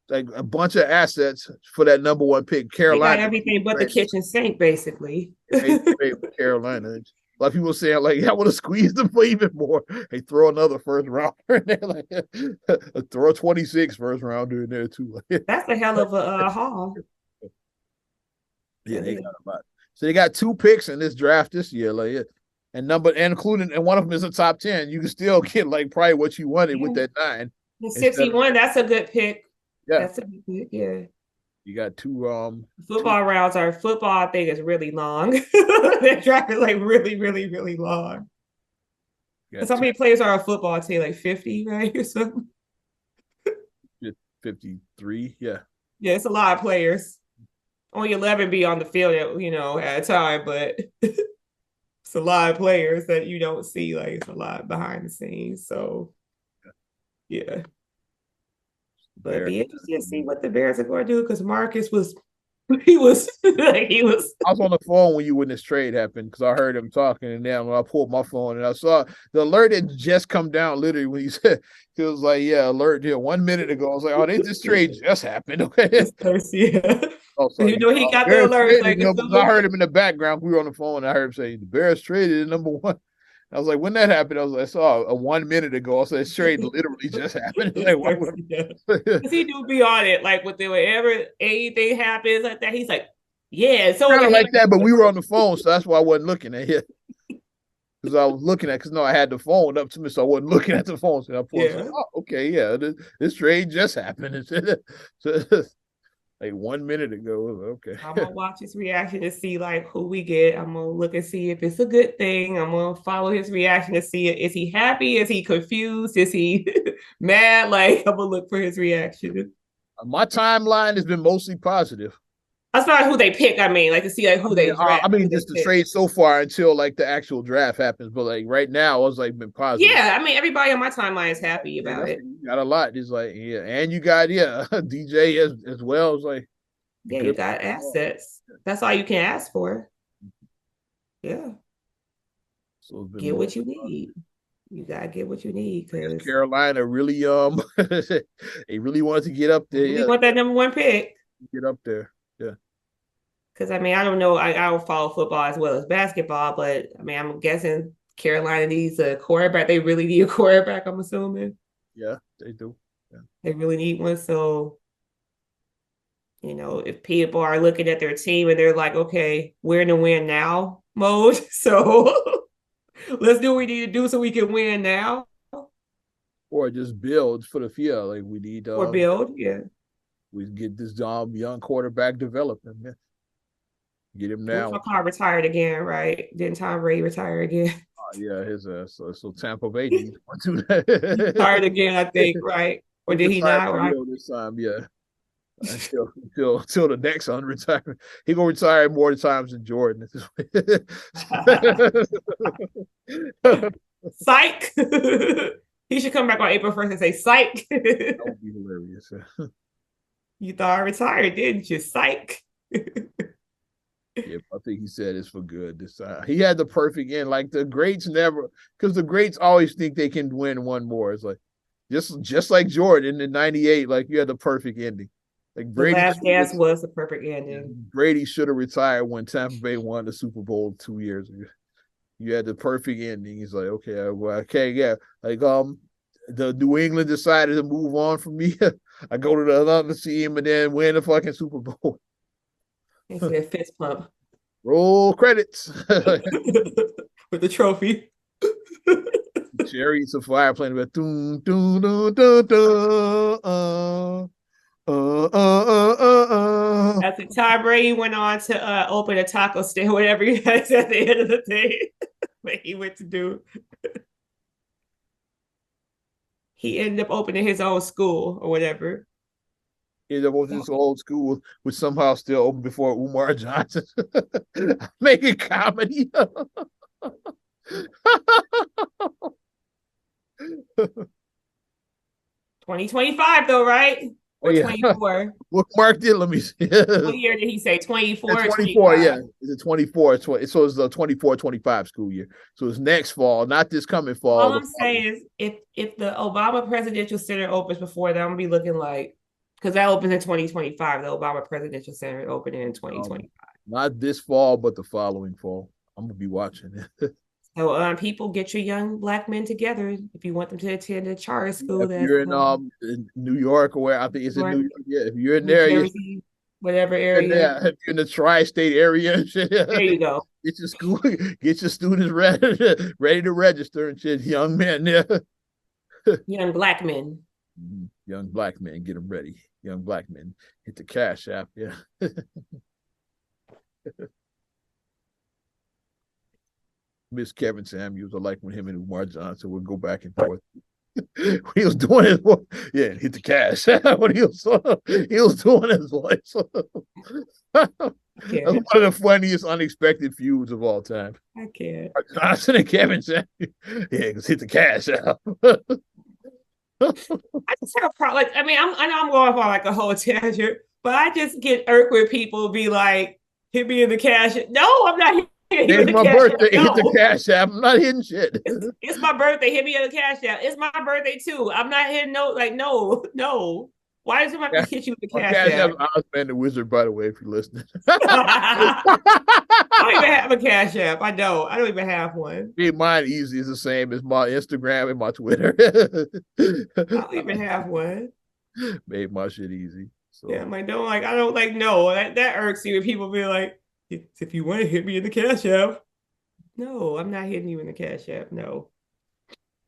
like a bunch of assets for that number 1 pick. Carolina. They got everything but the kitchen sink, basically. Carolina. A lot of people saying like, I want to squeeze them for even more. They throw another first rounder in there, like throw a 26 first rounder in there too. That's a hell of a haul. Yeah, they got a lot. So they got 2 picks in this draft this year, and one of them is a top 10. You can still get like probably what you wanted with that 9. The 61, that's a good pick. Yeah, that's a good pick. Yeah. You got two. Football routes are football thing is really long. That drive is like really, really, really long. You Because got how two. many players are on football team? Like 50, right? Or something. 53. Yeah. Yeah, it's a lot of players. Only 11 be on the field at, at a time, but it's a lot of players that you don't see. Like it's a lot behind the scenes. So yeah. But Bears. be interested to see what the Bears are going to do because Marcus was he was like he was I was on the phone when this trade happened because I heard him talking, and then when I pulled my phone and I saw the alert had just come down literally when he said he was like, "Yeah, alert here 1 minute ago." I was like, "Oh, this trade just happened." Okay. just thirsty. Yeah. Oh, so You know he got the Bears alerts traded like as him soon because I as heard him in the background. We were on the phone. And I heard him say the Bears traded number one. I was like, when that happened, I was like, I saw a 1 minute ago. I said, this trade literally just happened. Like, why would thirsty, yeah. Because he do be on it. Like whenever anything happens like that, he's like, yeah. So kind of he like that, but we were on the phone, so that's why I wasn't looking at it. Because I was looking at, because no, I had the phone up to me, so I wasn't looking at the phone. So I pulled, yeah. oh, okay, yeah, this trade just happened. So, like 1 minute ago. Okay. I'm gonna watch his reaction to see like who we get. I'm gonna look and see if it's a good thing. I'm gonna follow his reaction to see is he happy? Is he confused? Is he mad? Like I'm gonna look for his reaction. My timeline has been mostly positive. As far as who they pick, I mean, like to see like who they draft, I who mean, they just the pick. trade so far until like the actual draft happens. But like right now, I was like been positive. Yeah, I mean, everybody on my timeline is happy Yeah, about that's it. you got a lot. It's like yeah, and you got DJ as well. It's like Yeah, you good. got assets. That's all you can ask for. Yeah, So it's been get more. what you need. You gotta get what you need I guess because Carolina really they really wanted to get up there. really Yeah, want that number one pick. get up there. Yeah. Because I mean, I don't know. I don't follow football as well as basketball, but I mean, I'm guessing Carolina needs a quarterback. They really need a quarterback. I'm assuming Yeah, they do. Yeah. they really need one. So if people are looking at their team and they're like, okay, we're in the win now mode. So let's do what we need to do so we can win now Or just build for the field. Like we need or build. Yeah. we get this young quarterback developing. Yeah. Get him What's my now. car retired again, right? Didn't Tom Brady retire again? Yeah, his so Tampa Bay needs one too. He Retired again, I think, right? Or did he retired not? for real this time, yeah. Until the next unretirement. He gonna retire more times than Jordan. Psych. He should come back on April 1st and say, psych. That would be hilarious. You thought I retired, didn't you? Psych. Yeah, I think he said it's for good this time. He had the perfect end. Like the greats never, because the greats always think they can win one more. It's like just like Jordan in '98, like you had the perfect ending. Like The last dance was the perfect ending. Brady should have retired when Tampa Bay won the Super Bowl 2 years ago. You had the perfect ending. He's like, okay, well, okay, yeah. Like the New England decided to move on from me. I go to the other team and then win the fucking Super Bowl. He said fist pump. Roll credits. With the trophy. Chariots of Fire playing about doom, doom, doom, doom, doom, At the time, Brady went on to open a taco stand, whatever he has at the end of the day. But he went to do. He ended up opening his own school or whatever. Ended up with this old school, which somehow still open before Umar Johnson. Making comedy. 2025 though, right? Or Oh yeah. 24. What Mark did? Let me see. What year did he say? 24 or 24, 25? yeah. It's a 24. So it's the 24-25 school year. So it's next fall, not this coming fall. All I'm saying is if the Obama Presidential Center opens before that, I'm gonna be looking like because that opens in 2025. The Obama Presidential Center opening in 2025. Not this fall, but the following fall. I'm gonna be watching it. So people, get your young black men together if you want them to attend a charter school. If That's you're in New York or where I think it's in New York, yeah. If you're in New there, Jersey, whatever area. if you're in the tri-state area, There you go. Get your school, get your students ready to register and shit. Young men there, Young black men. Young black men, get them ready. Young black men, hit the cash app. Yeah. Miss Kevin Samuels. I like when him and Umar Johnson would go back and forth. He was doing his voice. Yeah, hit the cash. When he was doing his voice. That's one of the funniest unexpected feuds of all time. I can't. Johnson and Kevin Samuels. Yeah, because hit the cash out. I just have a problem. Like, I mean, I know I'm going for like a whole tangent, but I just get irked when people be like, hit me in the cash. No, I'm not hitting you in the my cash birthday. app. No. Hit the cash app. I'm not hitting shit. It's my birthday. Hit me in the cash app. It's my birthday too. I'm not hitting no. Why does somebody hit you with the cash app? Ozman the Wizard, by the way, if you're listening. I don't even have a cash app. I don't even have one. Mine easy is the same as my Instagram and my Twitter. I don't even have one. Made my shit easy. So. Yeah, I'm like, no. That irks you when people be like, if you want to hit me in the cash app. No, I'm not hitting you in the cash app. No.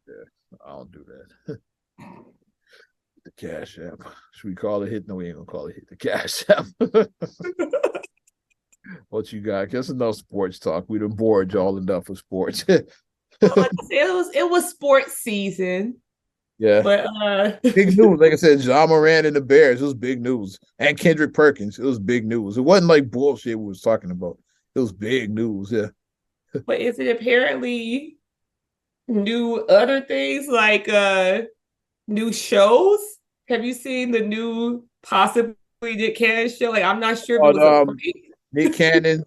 Yeah, I don't do that. The cash app. Should we call it hit? No, we ain't gonna call it hit the cash app. What you got? Guess enough sports talk. We done bored y'all enough with sports. Well, like I said, it was sports season. Yeah. But big news. Like I said, John Moran and the Bears, it was big news. And Kendrick Perkins, it was big news. It wasn't like bullshit we was talking about. It was big news, yeah. But is it apparently new other things like new shows? Have you seen the new possibly Nick Cannon show? Like, I'm not sure if it was Nick Cannon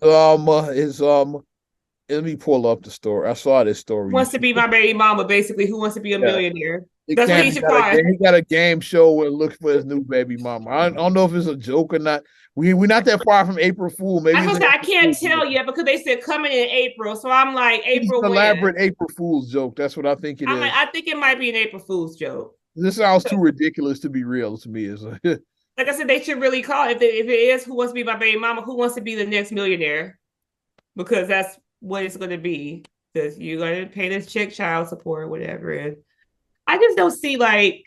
is let me pull up the story. I saw this story. Wants to be my baby mama, basically. Who wants to be a millionaire? That's what he should call it. He got a game show where looking for his new baby mama. I don't know if it's a joke or not. We're not that far from April Fool. Maybe I can't tell yet because they said coming in April. So I'm like, April. It's an elaborate April Fool's joke. That's what I think it is. Like, I think it might be an April Fool's joke. This sounds too ridiculous to be real to me. Like I said, they should really call it. If it is Who Wants to Be My Baby Mama, who wants to be the next millionaire? Because that's what it's going to be. Because you're going to pay this chick child support or whatever. And I just don't see like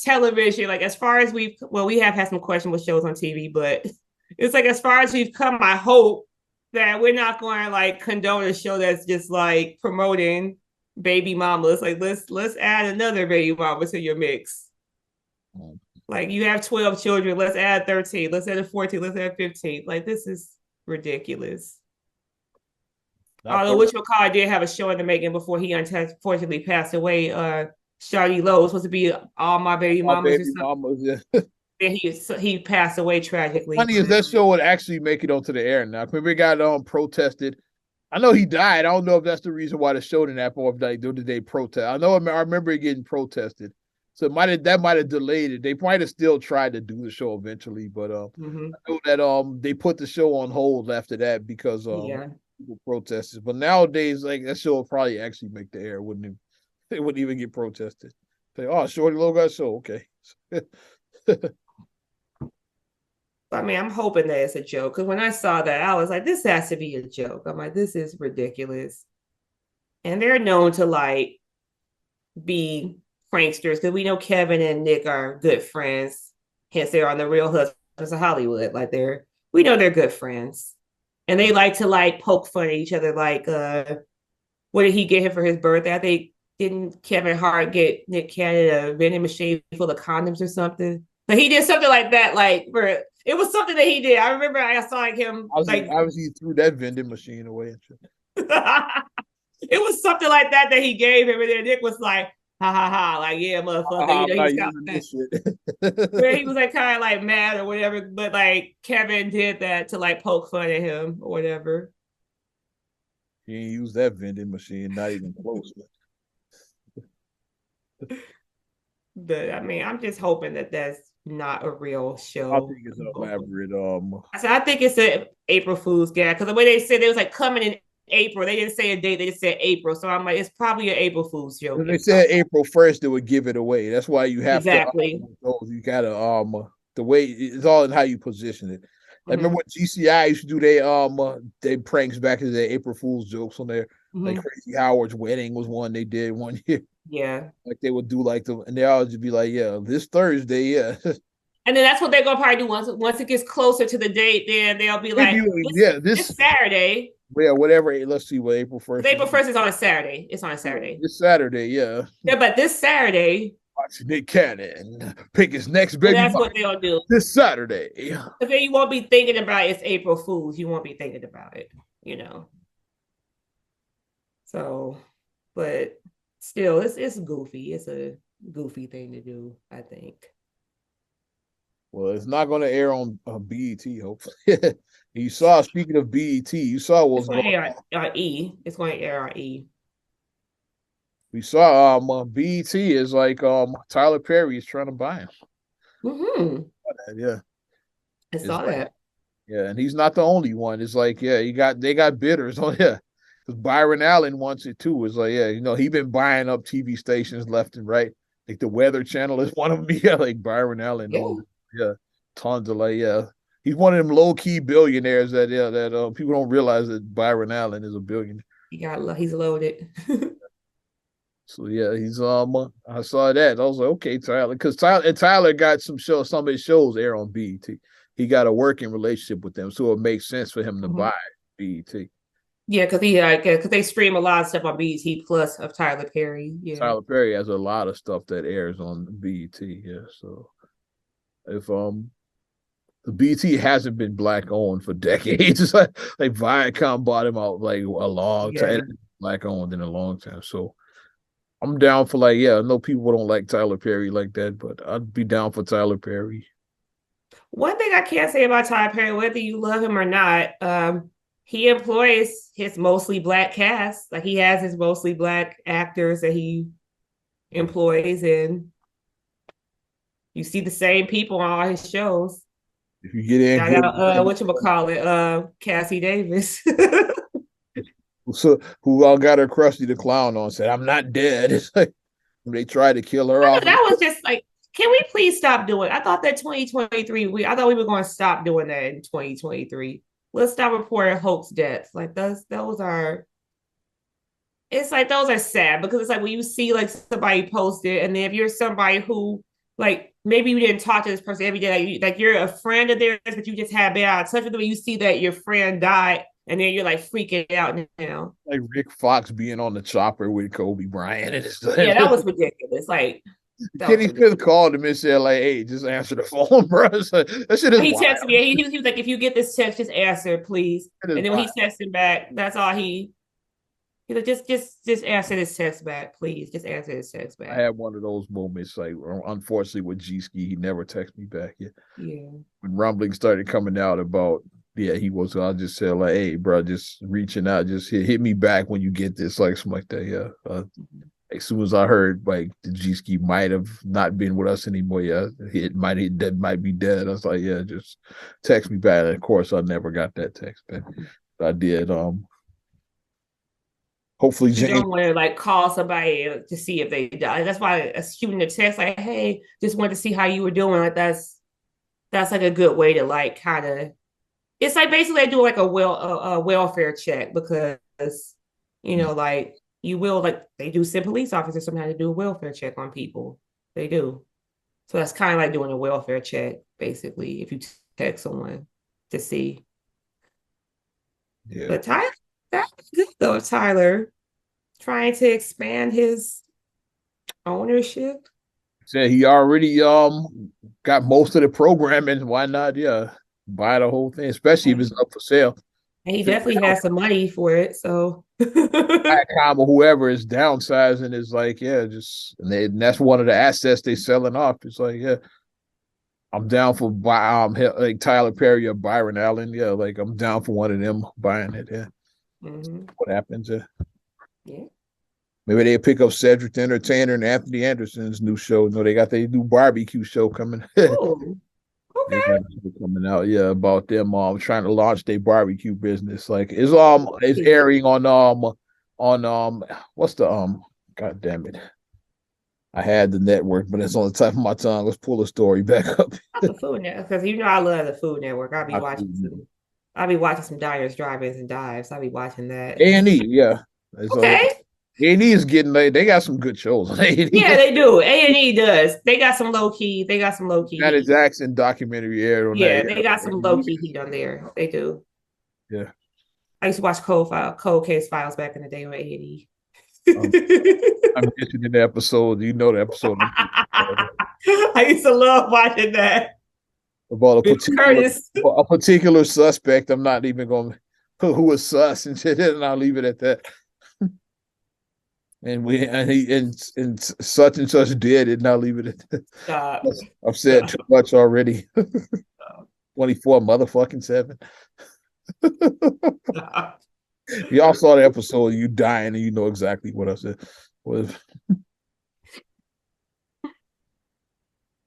television, like as far as we have had some questionable shows on TV, but it's like as far as we've come, I hope that we're not going to like condone a show that's just like promoting baby mamas. Like let's add another baby mama to your mix. Like you have 12 children, let's add 13, let's add 14, let's add 15. Like this is ridiculous. Although which McCall did have a show in the making before he unfortunately passed away. Shawty Lowe was supposed to be All My Baby Mamas. Yeah. And he passed away tragically. Funny is that show would actually make it onto the air now. Remember, it got protested. I know he died. I don't know if that's the reason why the show didn't happen or if they protest. I remember it getting protested. So that might have delayed it. They might have still tried to do the show eventually, but I know that they put the show on hold after that because people protested. But nowadays, like that show would probably actually make the air, wouldn't it? It wouldn't even get protested. Say, oh, Shorty Low got show, okay. I mean, I'm hoping that it's a joke because when I saw that, I was like, this has to be a joke. I'm like, this is ridiculous. And they're known to like be pranksters because we know Kevin and Nick are good friends. Hence, they're on the Real Husbands of Hollywood. Like we know they're good friends, and they like to like poke fun at each other. Like, what did he get him for his birthday? I think didn't Kevin Hart get Nick Cannon a vending machine full of condoms or something? But he did something like that. Like, it was something that he did. I remember I saw like him. Obviously, he threw that vending machine away. It was something like that he gave him, and then Nick was like, "Ha ha ha!" Like, yeah, motherfucker. Where he was like kind of like mad or whatever, but like Kevin did that to like poke fun at him or whatever. He ain't used that vending machine, not even close. But I mean, I'm just hoping that that's not a real show. I think it's elaborate. I think it's an April Fool's gag because the way they said it was like coming in April. They didn't say a date; they just said April. So I'm like, it's probably an April Fool's joke. If they said April 1st, they would give it away. That's why you have to. You gotta the way it's all in how you position it. I remember when GCI used to do they pranks back in the April Fool's jokes on there. Like Mm-hmm. Crazy Howard's Wedding was one they did one year. Yeah. Like they would do like and they always be like, yeah, this Thursday, yeah. And then that's what they're gonna probably do once it gets closer to the date. Then they'll be They'd like, be like, this yeah, this Saturday. yeah, whatever. Let's see what April 1st is. April 1st is on a Saturday. It's on a Saturday. This Saturday, yeah. Yeah, but this Saturday, Watch Nick Cannon pick his next and baby that's body what they'll do. this Saturday. But then you won't be thinking about it's April Fools. You won't be thinking about it, you know. So, but still, it's goofy. It's a goofy thing to do, I think. Well, it's not going to air on BET, hopefully. You saw, speaking of BET, you saw It's what's going going to on. air on E. It's going to air on E. We saw BET is like Tyler Perry is trying to buy him. Mm-hmm. Yeah. I It's saw like, that. yeah, and he's not the only one. It's like, yeah, they got bidders. Oh yeah. Because Byron Allen wants it too. It's like, yeah, he been buying up TV stations left and right. Like the Weather Channel is one of them. Yeah, like Byron Allen Yeah. owns, yeah, tons of like, yeah. He's one of them low key billionaires that people don't realize that Byron Allen is a billionaire. He's loaded. So yeah, he's I saw that. I was like, okay, Tyler, because Tyler got some of his shows air on BET. He got a working relationship with them, so it makes sense for him to Mm-hmm. buy BET. Yeah, because they stream a lot of stuff on BET Plus of Tyler Perry. Yeah. Tyler Perry has a lot of stuff that airs on BET. Yeah, so if the BET hasn't been black owned for decades, it's like Viacom bought him out like a long time. Yeah. Black owned in a long time. So I'm down for like, yeah, I know people don't like Tyler Perry like that, but I'd be down for Tyler Perry. One thing I can't say about Tyler Perry, whether you love him or not, he employs his mostly black cast. Like he has his mostly black actors that he employs, and you see the same people on all his shows. If you get in Shout good, out, Cassie Davis. so who all got her Krusty the Clown on said, "I'm not dead." It's like they tried to kill her off. That was just like, can we please stop doing? I thought that 2023, I thought we were going to stop doing that in 2023. Let's stop reporting hoax deaths. Like those are. It's like those are sad because it's like when you see like somebody post it, and then if you're somebody who like maybe you didn't talk to this person every day, like you're a friend of theirs, but you just had been out of touch with them, and you see that your friend died, and then you're like freaking out now. Like Rick Fox being on the chopper with Kobe Bryant, and it's Yeah, that was ridiculous. Like that was Kenny ridiculous. Smith called him and said, like, "Hey, just answer the phone, bro." Like, that shit is He wild. texted me. He was like, "If you get this text, just answer, please." And then when Wild. he texted back, that's all he. He's like, just answer this text back, please. Just answer this text back. I had one of those moments, like, unfortunately, with G Ski, he never texted me back. Yeah. Yeah. When rumbling started coming out about, yeah, he was, I just said, like, hey, bro, just reaching out, just hit me back when you get this, like, something like that. Yeah. As soon as I heard, like, the G Ski might have not been with us anymore, yeah, it might be dead. I was like, yeah, just text me back. And of course, I never got that text back. But I did. Hopefully, You James. don't want to like call somebody to see if they die. That's why shooting a text like, "Hey, just wanted to see how you were doing." Like that's like a good way to like kind of. It's like basically they do like a welfare check because like you will like they do send police officers sometimes to do a welfare check on people. They do. So that's kind of like doing a welfare check basically if you text someone to see. Yeah. But Tyler, that's good though. Tyler trying to expand his ownership. Said he already got most of the programming. Why not? Yeah, buy the whole thing, especially if it's up for sale. And he definitely has some money for it. So Viacom or whoever is downsizing is like, yeah, and that's one of the assets they selling off. It's like, yeah, I'm down for like Tyler Perry or Byron Allen. Yeah, like I'm down for one of them buying it. Yeah, what happens? Yeah. Maybe they pick up Cedric the Entertainer and Anthony Anderson's new show. No, they got their new barbecue show coming. Oh, They okay. got coming out, yeah, about them trying to launch their barbecue business. Like it's airing on what's the god damn it. I had the network, but it's on the top of my tongue. Let's pull the story back up. The Food Network, because I love the Food Network. I'll be watching some Diners, Drive-ins, and Dives. I'll be watching that. A&E, yeah. So Okay. A&E is getting they got some good shows on A&E. Yeah, they do. A&E does. They got some low key. They got some low key Janet heat. Jackson documentary aired on that. Yeah, they got some low key heat on there. They do. Yeah. I used to watch Cold Case Files back in the day on A&E. Um, I mentioned in the episode, you know the episode I used to love watching that. about Bill Curtis. a particular suspect. I'm not even going to who was sus and shit, and I'll leave it at that. And such and such did, and I'll leave it at that. Stop. I've said too much already. 24 motherfucking 7. Stop. Y'all saw the episode, you dying, and you know exactly what I said.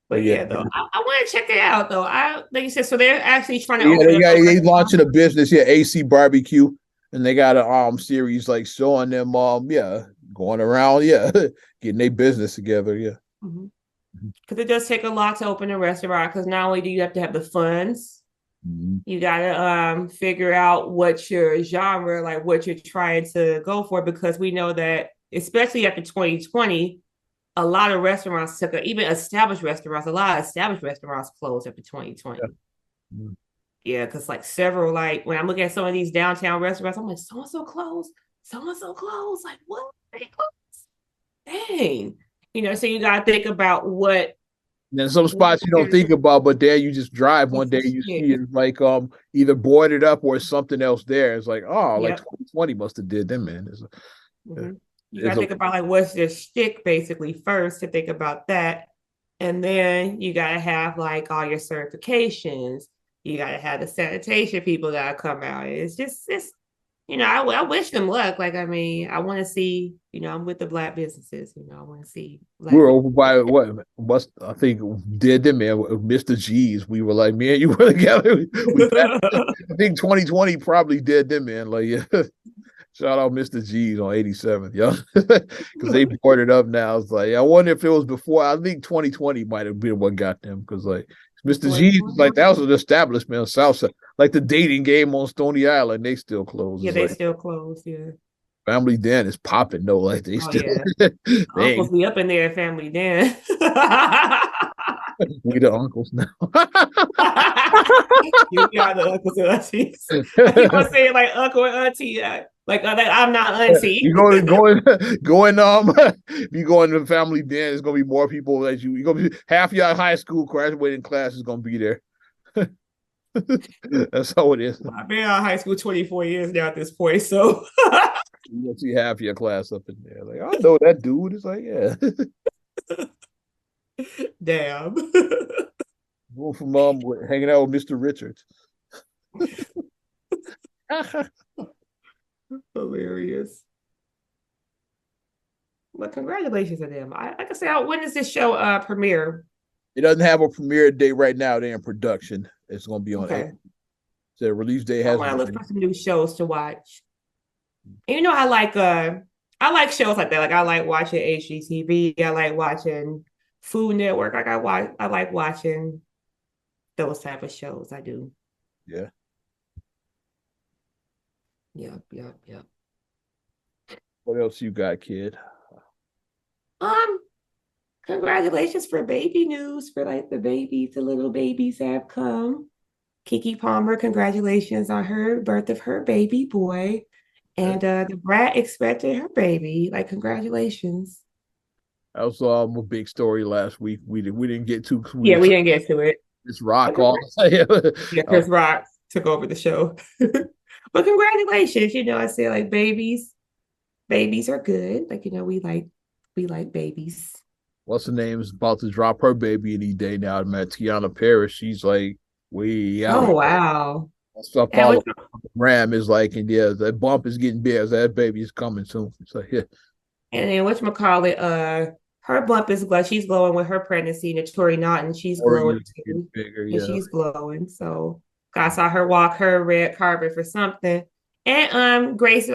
But yeah, though, I want to check it out though. Like you said, so they're actually trying to Yeah, open up they launching a business, yeah, AC Barbecue, and they got a series like showing them going around, getting their business together, yeah. Because it does take a lot to open a restaurant. Because not only do you have to have the funds, you gotta figure out what your genre, like what you're trying to go for. Because we know that, especially after 2020, a lot of restaurants took even established restaurants, a lot of established restaurants closed after 2020. Yeah, because like several, like when I'm looking at some of these downtown restaurants, I'm like, so-and-so closed, so-and-so closed. Like, what? They closed? Dang. So you gotta think about what. Then some spots you don't think about, but there you just drive one day, you see it like either boarded up or something else there. It's like, like 2020 must have did them, man. You gotta think about like what's their shtick basically first to think about that. And then you gotta have like all your certifications. You gotta have the sanitation people that come out. It's I wish them luck. Like, I mean, I want to see, I'm with the Black businesses, I want to see. We were over by what I think did them, man, Mr. G's. We were like, man, you were together. I think 2020 probably did them, man. Like, yeah. Shout out Mr. G's on 87th, yo. Because they boarded up now. It's like, I wonder if it was before. I think 2020 might have been what got them. Because like Mr. G's, like that was an establishment on Southside. Like the dating game on Stony Island, they still closed. Yeah, they still closed, yeah. Family Den is popping though. Like they still uncles be up in there at Family Den. We the uncles now. You are the uncles and aunties. I keep on saying like uncle and auntie. Like I'm not auntie. You if you go into Family Den, there's gonna be more people that you're gonna be half your high school graduating class is gonna be there. That's how it is. I've been out of high school 24 years now at this point, so you'll see half your class up in there. Like, I know that dude. It's like, yeah. Damn. Go from hanging out with Mr. Richards. Hilarious. Well, congratulations to them. Like I say, when does this show premiere? It doesn't have a premiere date right now. They're in production. It's going to be on April. So the release date has. I look for some new shows to watch. And I like shows like that. Like I like watching HGTV. I like watching Food Network. Like I like watching those type of shows. I do. Yeah. Yep. What else you got, kid? Congratulations for baby news for like the little babies have come. Keke Palmer, congratulations on her birth of her baby boy. And the brat expected her baby. Like, congratulations. That was a big story last week. We didn't get to. We didn't get to it. Chris Rock all. Chris Rock took over the show. But congratulations. I say like babies are good. Like, we like babies. What's her name is about to drop her baby any day now. I met Tiana Paris. She's like, way out. Oh, wow. So I follow Ram is like, and yeah, that bump is getting big. That baby is coming soon. So yeah. And then whatchamacallit, her bump is she's glowing with her pregnancy. Tori Naughton, she's glowing too. Bigger, and she's glowing. So I saw her walk her red carpet for something. And Grace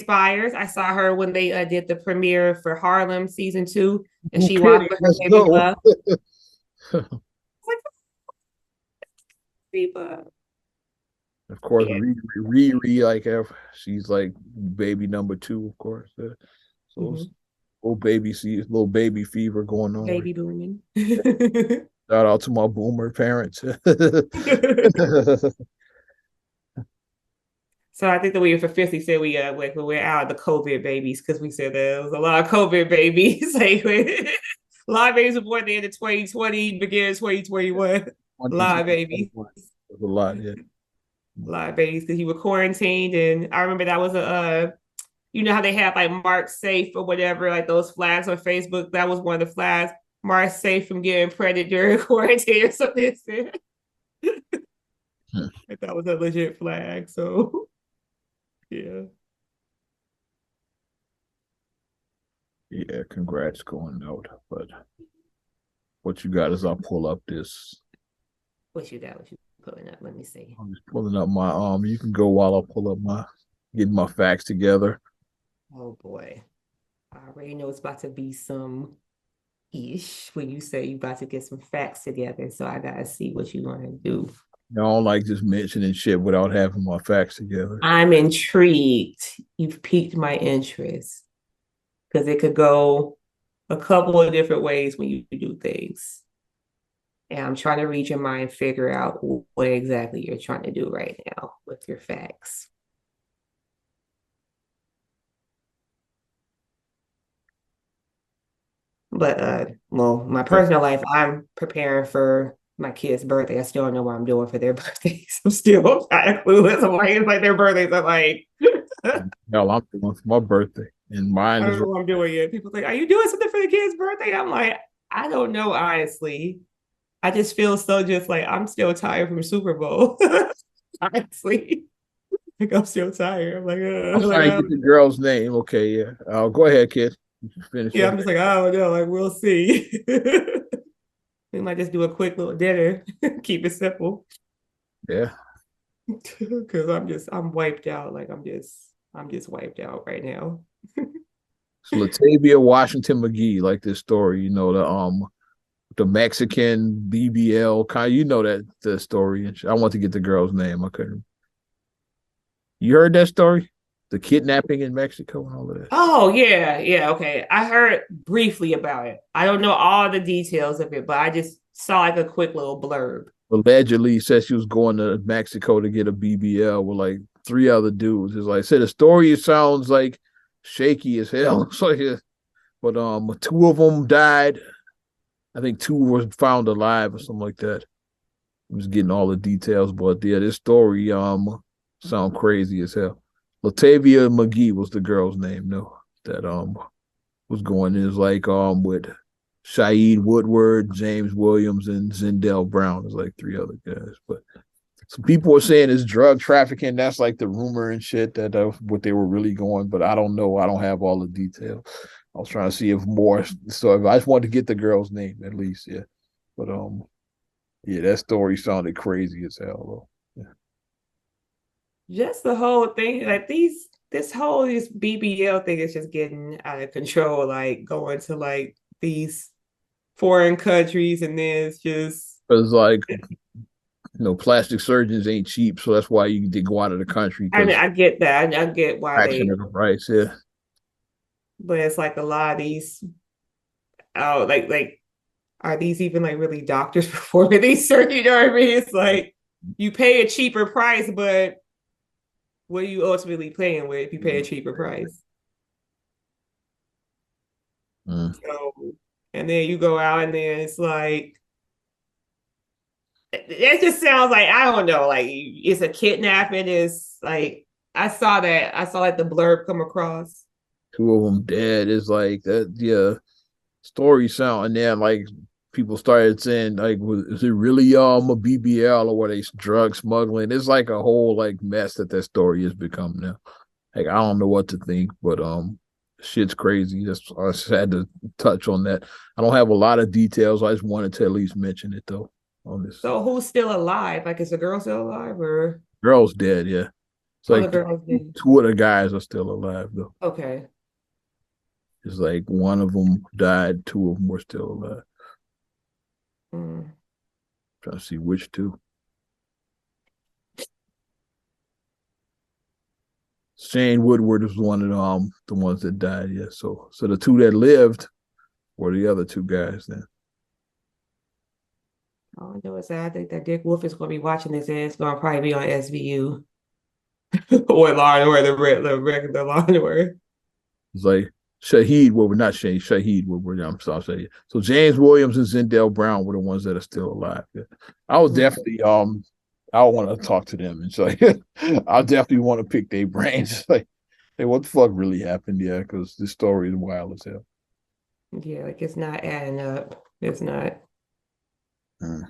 Byers, I saw her when they did the premiere for Harlem season 2, and she walked with her baby bub. Of course, Yeah. Riri, like she's like baby number two, of course. So it's Mhm. little baby fever going on. Right. Baby booming. Shout out to my boomer parents. So I think the we officially said we like we're out of the COVID babies because we said there was a lot of COVID babies. Like a lot of babies were born at the end of 2020, beginning of 2021. A lot of babies. A lot, yeah. A lot of babies because you were quarantined. And I remember that was you know how they have like mark safe or whatever, like those flags on Facebook. That was one of the flags, mark safe from getting pregnant during quarantine or something. Hmm. Like that was a legit flag. So yeah. Yeah, congrats going out. But what you got is I'll pull up this. What you got? What you pulling up? Let me see. I'm just pulling up my you can go while I pull up my getting my facts together. Oh boy. I already know it's about to be some ish when you say you about to get some facts together. So I gotta see what you're gonna do. I don't like just mentioning shit without having my facts together. I'm intrigued. You've piqued my interest because it could go a couple of different ways when you do things. And I'm trying to read your mind and figure out what exactly you're trying to do right now with your facts. But well, my personal life, I'm preparing for my kid's birthday. I still don't know what I'm doing for their birthdays. I'm still kind of clueless. I'm like, it's like their birthdays. I'm like, Hell, I'm doing for my birthday, and mine I don't is know what I'm doing yet. People like, are you doing something for the kid's birthday? I'm like, I don't know, honestly. I just feel so just like I'm still tired from Super Bowl. Honestly. Like I'm still tired. I'm like, I'm like trying to get the girl's name. Okay, yeah. Go ahead, kid. Finish yeah, your. I'm just like, I don't know. Like, we'll see. We might just do a quick little dinner. Keep it simple. Yeah. Cause I'm wiped out. Like I'm just wiped out right now. It's Latavia Washington McGee, like this story, the Mexican BBL kind. You know that the story. I want to get the girl's name. I couldn't. You heard that story? The kidnapping in Mexico and all of that. Oh yeah, yeah, okay. I heard briefly about it. I don't know all the details of it, but I just saw like a quick little blurb. Allegedly said she was going to Mexico to get a BBL with like three other dudes. It's like I said, the story sounds like shaky as hell. So yeah, but two of them died. I think two were found alive or something like that. I'm just getting all the details, but yeah, this story sound crazy as hell. Latavia McGee was the girl's name, no, that was going in is like with Shaid Woodward, James Williams, and Zendel Brown. There's like three other guys, but some people are saying it's drug trafficking. That's like the rumor and shit that what they were really going, but I don't know. I don't have all the details. I was trying to see if more. So if I just wanted to get the girl's name at least, yeah. But yeah, that story sounded crazy as hell though. Yeah. Just the whole thing, like this BBL thing is just getting out of control, like going to like these foreign countries and then it's just Because like plastic surgeons ain't cheap, so that's why they go out of the country I mean because I get that. I get why fraction they of the price. Yeah, but it's like a lot of these oh like are these even like really doctors performing these surgeries? You know what I mean? It's like you pay a cheaper price, but what are you ultimately paying with if you pay a cheaper price? mm. So, and then you go out and then it's like, it just sounds like, I don't know, like it's a kidnapping. It's like, I saw like the blurb come across. Two of them dead. It's like that. Yeah, story sound, and then like people started saying like, is it really a BBL or were they drug smuggling? It's like a whole like mess that story has become now. Like I don't know what to think, but shit's crazy. I just had to touch on that. I don't have a lot of details. I just wanted to at least mention it though. On this, So who's still alive? Like, is the girl still alive or girl's dead. Yeah, it's oh, the like girl's dead? two of the guys are still alive though. Okay. It's like one of them died, two of them were still alive. Mm. Trying to see which two. Shane Woodward was one of the ones that died. Yeah. So the two that lived were the other two guys then. All I know is that I think that Dick Wolf is going to be watching this, and it's going to probably be on SVU or Law and Order, the regular Law and Order. It's like Shaheed Woodward, not Shane, Shaheed Woodward. I'm sorry. So James Williams and Zendel Brown were the ones that are still alive. Yeah. I was definitely I want to talk to them and say I definitely want to pick their brains. Like, hey, what the fuck really happened? Yeah, because this story is wild as hell. Yeah, like it's not adding up. It's not. Mm.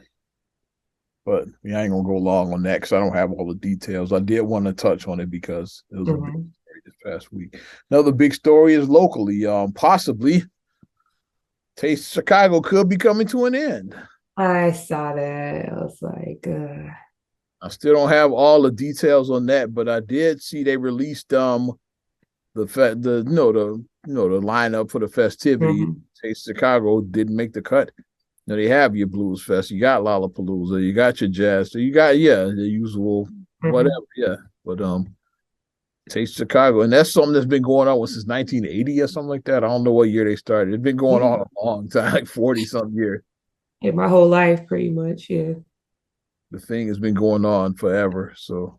But yeah, I ain't gonna go long on that because I don't have all the details. I did want to touch on it because it was a big story this past week. Another big story is locally, possibly Taste Chicago could be coming to an end. I saw that. I was like, I still don't have all the details on that, but I did see they released the the lineup for the festivity. Taste Chicago didn't make the cut. Now they have your Blues Fest, you got Lollapalooza, you got your jazz, so you got the usual whatever, yeah. But Taste Chicago, and that's something that's been going on since 1980 or something like that. I don't know what year they started. It's been going on a long time, like 40 something years. Yeah, my whole life, pretty much. Yeah. The thing has been going on forever. So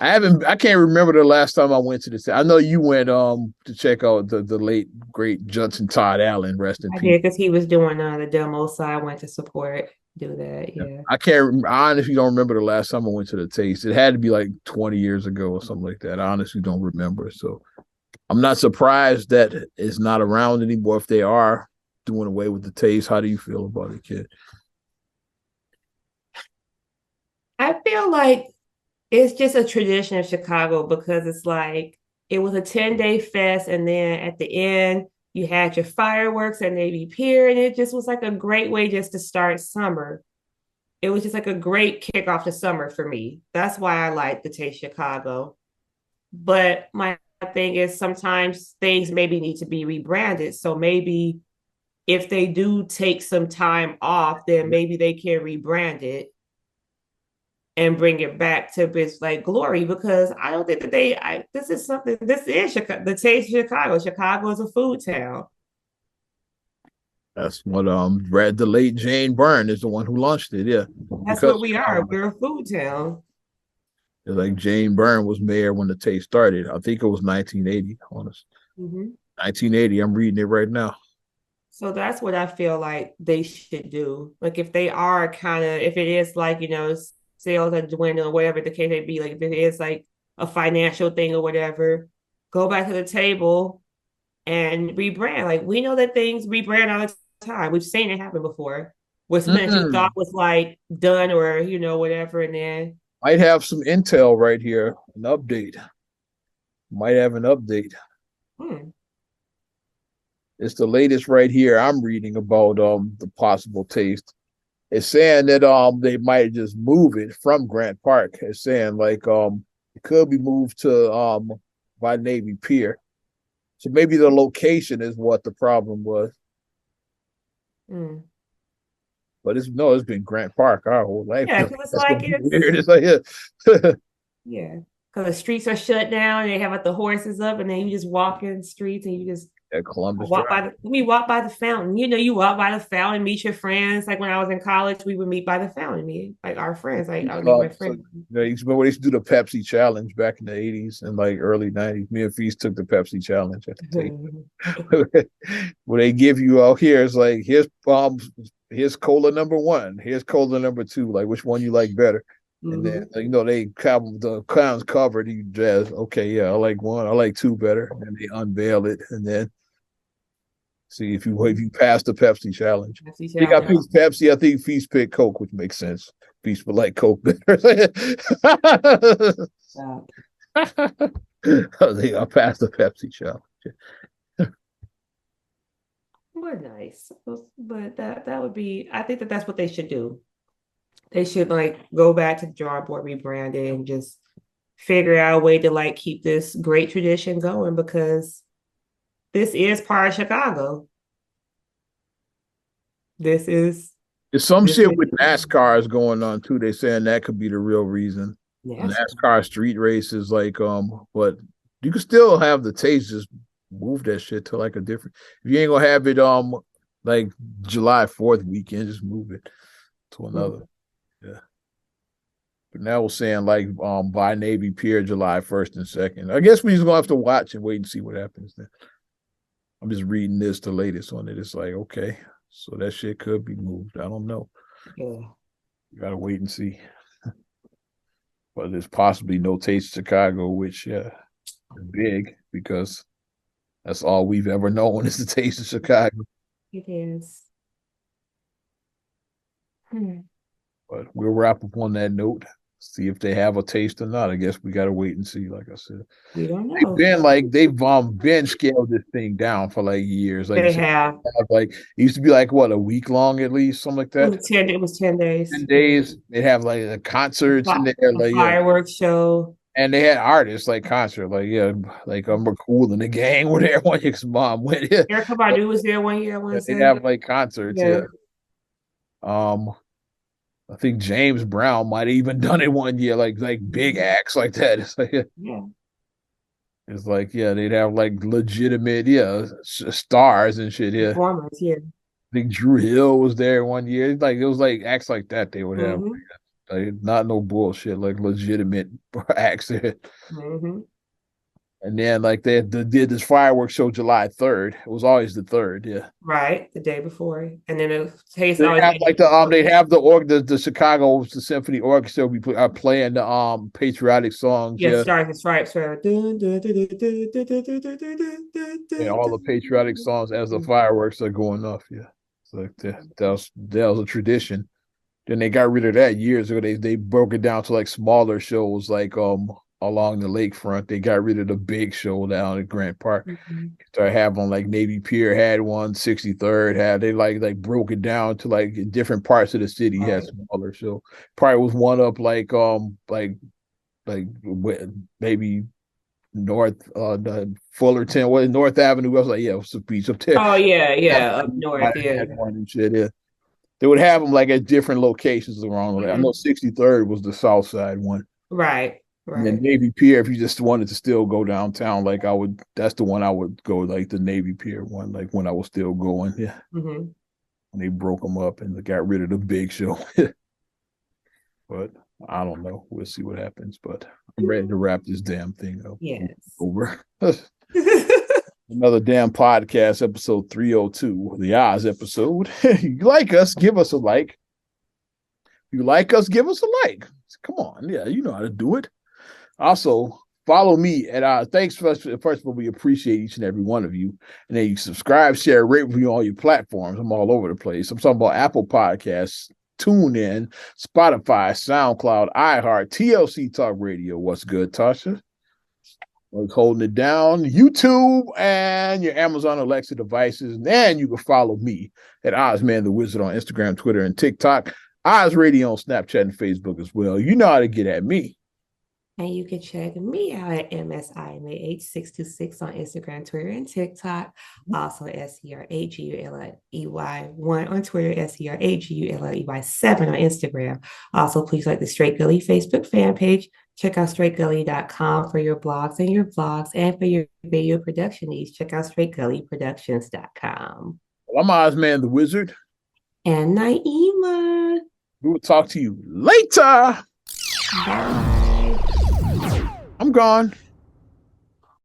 I can't remember the last time I went to this. I know you went to check out the late great Judson Todd Allen, rest in I peace. did because he was doing the demo, so I went to support, do that. Yeah. I honestly don't remember the last time I went to the Taste. It had to be like 20 years ago or something like that. I honestly don't remember. So I'm not surprised that it's not around anymore. If they are doing away with the Taste, how do you feel about it, kid? I feel like it's just a tradition of Chicago because it's like it was a 10-day fest, and then at the end you had your fireworks at Navy Pier, and it just was like a great way just to start summer. It was just like a great kickoff to summer for me. That's why I like the Taste Chicago. But my thing is sometimes things maybe need to be rebranded. So maybe if they do take some time off, then maybe they can rebrand it and bring it back to its like glory, because I don't think that this is something, this is Chicago, the Taste of Chicago. Chicago is a food town. That's what the late Jane Byrne is the one who launched it. Yeah, That's because what we are. We're a food town. like Jane Byrne was mayor when the Taste started. I think it was 1980. Honest, 1980. I'm reading it right now. So that's what I feel like they should do. Like if they are kind of, if it is like, sales are dwindling or whatever the case may be, like if it is like a financial thing or whatever, go back to the table and rebrand. Like we know that things rebrand all the time. We've seen it happen before. With something that you thought was like done or, whatever, and then might have some intel right here, an update. Might have an update. It's the latest right here. I'm reading about the possible Taste. It's saying that they might just move it from Grant Park. It's saying like it could be moved to by Navy Pier. So maybe the location is what the problem was. But it's been Grant Park our whole life. Yeah, because it's like weird. It's like yeah, because the streets are shut down and they have like the horses up, and then you just walk in the streets and you just at Columbus walk by the fountain. You walk by the fountain, meet your friends. Like when I was in college, we would meet by the fountain, meet like our friends. Like I would meet my friends. So, you remember they used to do the Pepsi challenge back in the 80s and like early 90s. Me and Feast took the Pepsi challenge. Where they give you out here, it's like here's cola number 1, here's cola number 2, like which one you like better. And then they have the clowns covered. You jazz, okay, yeah, I like 1, I like 2 better. And they unveil it, and then see if you pass the Pepsi challenge. You got Pepsi. I think Feast picked Coke, which makes sense. Feast would like Coke better. I'll pass the Pepsi challenge. But nice. But that would be, I think that's what they should do. They should like go back to the drawing board, rebrand it, and just figure out a way to like keep this great tradition going, because this is part of Chicago. There's some shit with NASCAR is going on too. They saying that could be the real reason. NASCAR street races, but you can still have the taste. Just move that shit to like a different. If you ain't gonna have it, like July 4th weekend, just move it to another. Yeah. But now we're saying like by Navy Pier July 1st and 2nd. I guess we just gonna have to watch and wait and see what happens then. I'm just reading the latest on it. It's like, okay, so that shit could be moved. I don't know. Yeah. You gotta wait and see. But there's possibly no Taste of Chicago, which is big because that's all we've ever known is the Taste of Chicago. It is. But we'll wrap up on that note. See if they have a taste or not. I guess we gotta wait and see. Like I said, we don't know. They've been scaled this thing down for like years. Like they have. Like it used to be like what, a week long at least, something like that. It was 10 days. 10 days. They have like the concerts in there, like fireworks show. And they had artists like concert, like Cool and the Gang were there one year. His mom went. Erykah Badu was there one year. They have like concerts. Yeah. I think James Brown might have even done it one year, like big acts like that. It's like it's like they'd have like legitimate stars and shit. Yeah, performers. Yeah, I think Drew Hill was there one year. Like it was like acts like that they would have, like not no bullshit, like legitimate acts there. And then like they did this fireworks show July 3rd. It was always the 3rd, right, the day before. And then it tastes they have like they have the Chicago the Symphony Orchestra are playing the patriotic songs. Yeah, Stars and Stripes. And all the patriotic songs as the fireworks are going off. Yeah, it's like that was a tradition. Then they got rid of that years ago. They broke it down to like smaller shows, like along the lakefront. They got rid of the big show down at Grant Park. Started having like Navy Pier had one, 63rd had. They like broke it down to like different parts of the city had smaller show. Probably was one up like maybe North Fullerton, what North Avenue. I was like, it was a beach up there. Oh yeah, up north. Yeah, one and shit. Yeah, they would have them like at different locations around. I know 63rd was the South Side one. Right. And then Navy Pier, if you just wanted to still go downtown, like that's the one I would go, like the Navy Pier one, like when I was still going. Yeah. And they broke them up and they got rid of the big show. But I don't know. We'll see what happens. But I'm ready to wrap this damn thing up. Yes. Over. Another damn podcast, episode 302, the Oz episode. You like us, give us a like. You like us, give us a like. Come on. Yeah, you know how to do it. Also, follow me at thanks first of all, we appreciate each and every one of you. And then you subscribe, share, rate, review on all your platforms. I'm all over the place. I'm talking about Apple Podcasts, TuneIn, Spotify, SoundCloud, iHeart, TLC Talk Radio. What's good, Tasha? Was holding it down. YouTube and your Amazon Alexa devices. And then you can follow me at Ozman the Wizard on Instagram, Twitter, and TikTok. Oz Radio on Snapchat and Facebook as well. You know how to get at me. And you can check me out at MSIMAH626 on Instagram, Twitter, and TikTok. Also, SERAGULEY1 on Twitter, SERAGULEY7 on Instagram. Also, please like the Straight Gully Facebook fan page. Check out straightgully.com for your blogs and your vlogs. And for your video production needs, check out straightgullyproductions.com. Well, I'm Ozman the Wizard. And Naima. We will talk to you later. Bye. I'm gone.